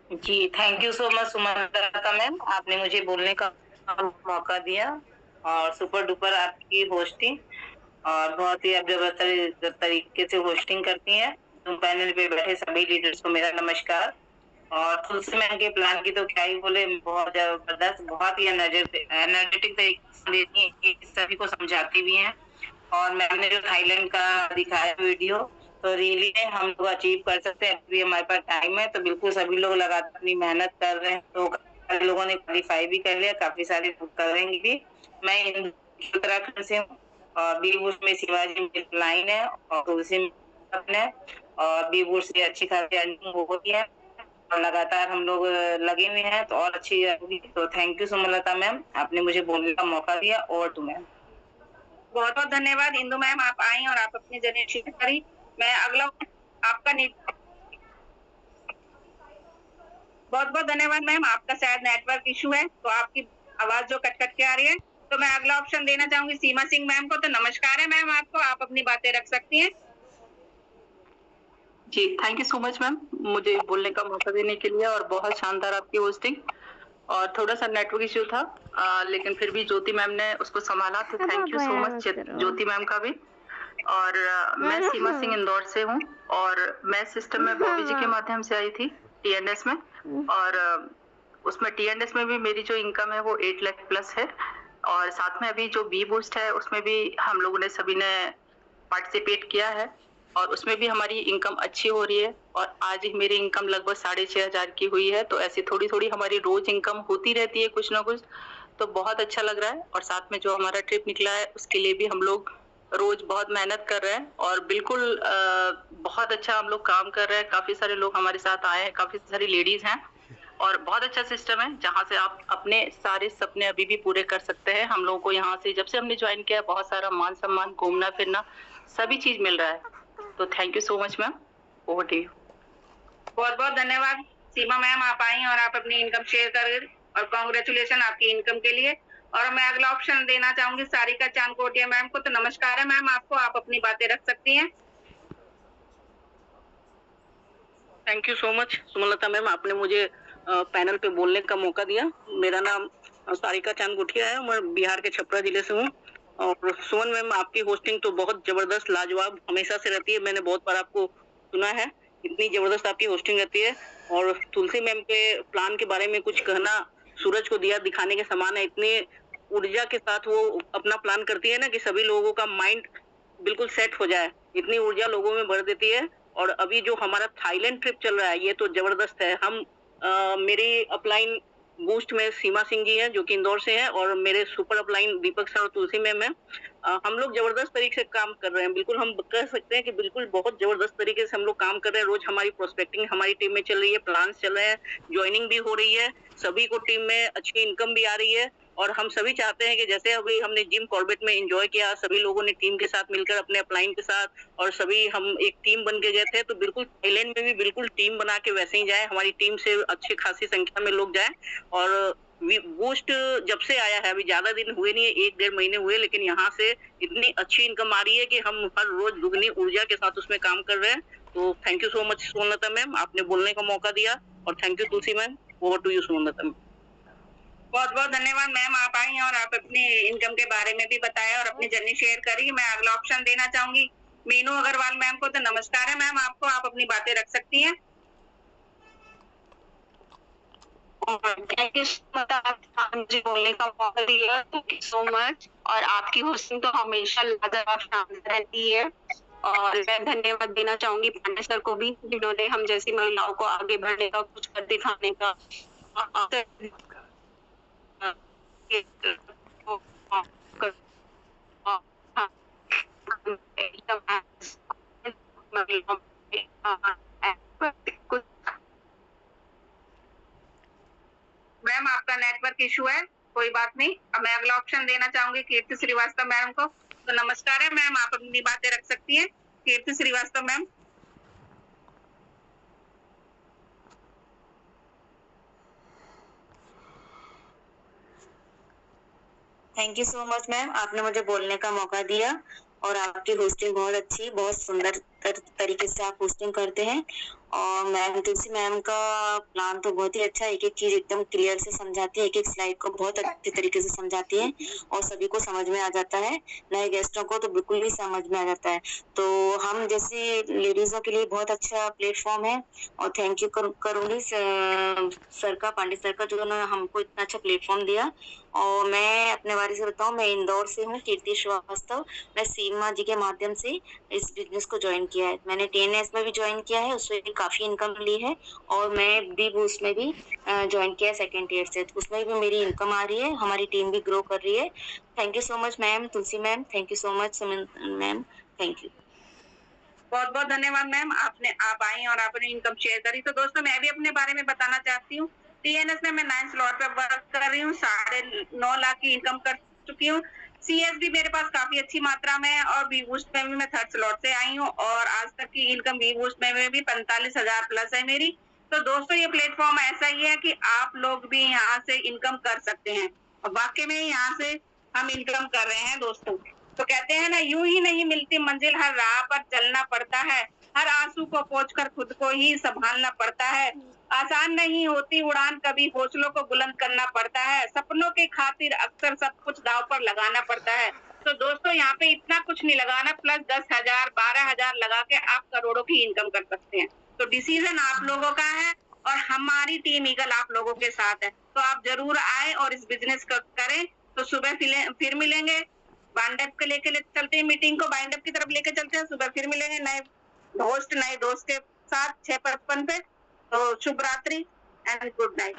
जी thank you so much Suman ma'am, आपने मुझे बोलने का मौका दिया और सुपर डुपर आपकी होस्टिंग, और बहुत ही आप जबरदस्त तरीके से होस्टिंग करती हैं। तुम पैनल पे बैठे सभी लीडर्स को मेरा नमस्कार। और तुलसी मैम के प्लान की तो क्या ही बोले, बहुत जबरदस्त, बहुत ही एनर्जेटिक तरीके से देती हैं, सभी को समझाती भी हैं। और मैंने जो थाईलैंड का दिखाया वीडियो, तो रियली हम लोग अचीव कर सकते हैं। अभी हमारे पास टाइम है तो बिल्कुल सभी लोग लगातार अपनी मेहनत कर रहे हैं। तो काफी लोगों ने क्वालिफाई भी कर लिया, काफी सारे करेंगे भी। मैं उत्तराखंड से हूँ और बीबूस में शिवाजी लाइन है और तुलसी है, और बीबूस से अच्छी खासी अर्निंग हो गई है और लगातार हम लोग लगे हुए हैं, तो और अच्छी होगी। तो थैंक यू सुमनलता मैम, आपने मुझे बोलने का मौका दिया। और टू मैम बहुत बहुत धन्यवाद इंदु मैम, आप आई और आप अपनी जर्नी शेयर करी। मैं अगला आपका बहुत बहुत धन्यवाद मैम। आपका शायद नेटवर्क इशू है तो आपकी आवाज जो कट कट के आ रही है। तो मैं अगला ऑप्शन देना चाहूंगी सीमा सिंह मैम को। तो नमस्कार है मैम आपको, आप अपनी बातें रख सकती हैं। जी thank you so much ma'am, मुझे बोलने का मौका देने के लिए, और बहुत शानदार आपकी होस्टिंग। और थोड़ा सा नेटवर्क इश्यू था लेकिन फिर भी ज्योति मैम ने उसको संभाला, तो thank you so much Jyoti ma'am का भी। और मैं सीमा सिंह इंदौर से हूँ, और मैं सिस्टम में बॉबी जी के माध्यम से आई थी TNS में, और उसमें TNS में भी मेरी जो इनकम है वो 8 लाख प्लस है। और साथ में अभी जो बी बूस्ट है उसमें भी हम लोगों ने सभी ने पार्टिसिपेट किया है, और उसमें भी हमारी इनकम अच्छी हो रही है। और आज ही मेरी इनकम लगभग 6,500 की हुई है। तो ऐसी थोड़ी थोड़ी हमारी रोज इनकम होती रहती है कुछ ना कुछ, तो बहुत अच्छा लग रहा है। और साथ में जो हमारा ट्रिप निकला है उसके लिए भी हम लोग रोज बहुत मेहनत कर रहे हैं, और बिल्कुल बहुत अच्छा हम लोग काम कर रहे हैं। काफी सारे लोग हमारे साथ आए हैं, काफी सारी लेडीज हैं, और बहुत अच्छा सिस्टम है जहाँ से आप अपने सारे सपने अभी भी पूरे कर सकते हैं। हम लोगों को यहाँ से जब से हमने ज्वाइन किया बहुत सारा मान सम्मान, घूमना फिरना, सभी चीज मिल रहा है। तो thank you so much ma'am, over to you. बहुत बहुत धन्यवाद सीमा मैम, आप आई और आप अपनी इनकम शेयर कर, और कांग्रेचुलेशन आपकी इनकम के लिए। और मैं अगला ऑप्शन देना चाहूंगी सारिका चांद कोटिया मैम को। तो नमस्कार है मैम आपको, आप अपनी बातें रख सकती हैं। Thank you so much Sumanlata ma'am, आपने मुझे पैनल पे बोलने का मौका दिया। मेरा नाम सारिका चांद गुठिया है, मैं बिहार के छपरा जिले से हूँ। और सुमन मैम, आपकी होस्टिंग तो बहुत जबरदस्त लाजवाब हमेशा से रहती है, मैंने बहुत बार आपको सुना है, इतनी जबरदस्त आपकी होस्टिंग रहती है। और तुलसी मैम के प्लान के बारे में कुछ कहना सूरज को दिया दिखाने के समान है। इतनी ऊर्जा के साथ वो अपना प्लान करती है ना कि सभी लोगों का माइंड बिल्कुल सेट हो जाए, इतनी ऊर्जा लोगों में भर देती है। और अभी जो हमारा थाईलैंड ट्रिप चल रहा है ये तो जबरदस्त है। हम मेरी अपलाइन बूस्ट में सीमा सिंह जी हैं जो कि इंदौर से हैं, और मेरे सुपर अपलाइन दीपक सर और तुलसी मैम है। हम लोग जबरदस्त तरीके से काम कर रहे हैं, बिल्कुल हम कह सकते हैं कि बिल्कुल बहुत जबरदस्त तरीके से हम लोग काम कर रहे हैं। रोज हमारी प्रोस्पेक्टिंग हमारी टीम में चल रही है, प्लान्स चल रहे हैं, ज्वाइनिंग भी हो रही है, सभी को टीम में अच्छी इनकम भी आ रही है। और हम सभी चाहते हैं कि जैसे अभी हमने जिम कॉर्बेट में एंजॉय किया, सभी लोगों ने टीम के साथ मिलकर अपने अपलाइन के साथ, और सभी हम एक टीम बन के गए थे, तो बिल्कुल थाईलैंड में भी बिल्कुल टीम बना के वैसे ही जाए, हमारी टीम से अच्छी खासी संख्या में लोग जाए। और बूस्ट जब से आया है, अभी ज्यादा दिन हुए नहीं है, 1-1.5 महीने हुए, लेकिन यहाँ से इतनी अच्छी इनकम आ रही है कि हम हर रोज दुगनी ऊर्जा के साथ उसमें काम कर रहे हैं। तो thank you so much Sumanlata ma'am, आपने बोलने का मौका दिया। और thank you Tulsi ma'am, over to you Sumanlata ma'am. बहुत बहुत धन्यवाद मैम, आप आई और आप अपनी इनकम के बारे में भी बताया और अपनी जर्नी शेयर करी। मैं अगला ऑप्शन देना चाहूंगी मीनू अग्रवाल मैम को। तो नमस्कार है मैम आपको, आप अपनी बातें रख सकती हैं। थैंक यू मुझे बोलने का मौका दिया, थैंक यू सो मच। और आपकी होस्टिंग तो हमेशा लाजवाब शानदार रहती है। और मैं धन्यवाद देना चाहूंगी पांडे सर को भी, जिन्होंने हम जैसी महिलाओं को आगे बढ़ने का, कुछ कर दिखाने का मैम आपका नेटवर्क इशू है, कोई बात नहीं। अब मैं अगला ऑप्शन देना चाहूंगी कीर्ति श्रीवास्तव मैम को। तो नमस्कार है मैम, आप अपनी बातें रख सकती हैं। Kirti Shrivastava ma'am. Thank you so much ma'am, आपने मुझे बोलने का मौका दिया। और आपकी होस्टिंग बहुत अच्छी, बहुत सुंदर तरीके से आप होस्टिंग करते हैं। और मैम तुलसी मैम का प्लान तो बहुत ही अच्छा है, एक एक चीज एकदम क्लियर से समझाती है, एक एक स्लाइड को बहुत अच्छे तरीके से समझाती है, और सभी को समझ में आ जाता है, नए गेस्टों को तो बिल्कुल भी समझ में आ जाता है। तो हम जैसी लेडीजों के लिए बहुत अच्छा प्लेटफॉर्म है। और थैंक यू करूंगी सर का, पांडे सर का, जो उन्होंने हमको इतना अच्छा प्लेटफॉर्म दिया। और मैं अपने बारे से बताऊं, मैं इंदौर से हूँ, कीर्ति श्रीवास्तव। मैं सीमा जी के माध्यम से इस बिजनेस को ज्वाइन किया है। मैंने TNS में भी ज्वाइन किया है, उसमें भी काफी इनकम ली है। और मैं बी बूस्ट में भी ज्वाइन किया है 2nd ईयर से, उसमें भी मेरी इनकम आ रही है, हमारी टीम भी ग्रो कर रही है। Thank you so much ma'am, Tulsi ma'am, thank you so much Suman ma'am, thank you. बहुत बहुत धन्यवाद मैम, आप आई और आपने इनकम शेयर करी। तो दोस्तों मैं भी अपने बारे में बताना चाहती हूँ। TNS में मैं 9 स्लॉट पे वर्क कर रही हूँ, 9.5 लाख की इनकम कर चुकी हूँ। CS भी मेरे पास काफी अच्छी मात्रा में है और वी बूस्ट में भी मैं 3rd स्लॉट से आई हूँ और आज तक की इनकम वी बूस्ट में भी 45,000 प्लस है मेरी। तो दोस्तों ये प्लेटफॉर्म ऐसा ही है कि आप लोग भी यहाँ से इनकम कर सकते हैं और वाकई में यहाँ से हम इनकम कर रहे हैं दोस्तों। तो कहते हैं ना, यूं ही नहीं मिलती मंजिल, हर राह पर चलना पड़ता है, हर आंसू को पोंछकर खुद को ही संभालना पड़ता है। आसान नहीं होती उड़ान, कभी हौसलों को बुलंद करना पड़ता है, सपनों के खातिर अक्सर सब कुछ दांव पर लगाना पड़ता है। तो दोस्तों यहाँ पे इतना कुछ नहीं लगाना, प्लस 10,000 12,000 लगा के आप करोड़ों की इनकम कर सकते हैं। तो डिसीजन आप लोगों का है और हमारी टीम ईगल आप लोगों के साथ है। तो आप जरूर आए और इस बिजनेस को करें। तो सुबह फिर मिलेंगे, बाइंडअप के लेके चलते हैं, मीटिंग को बाइंडअप की तरफ लेके चलते हैं। सुबह फिर मिलेंगे नए होस्ट नए दोस्त के साथ 6:55 पे। तो शुभ रात्रि एंड गुड नाइट।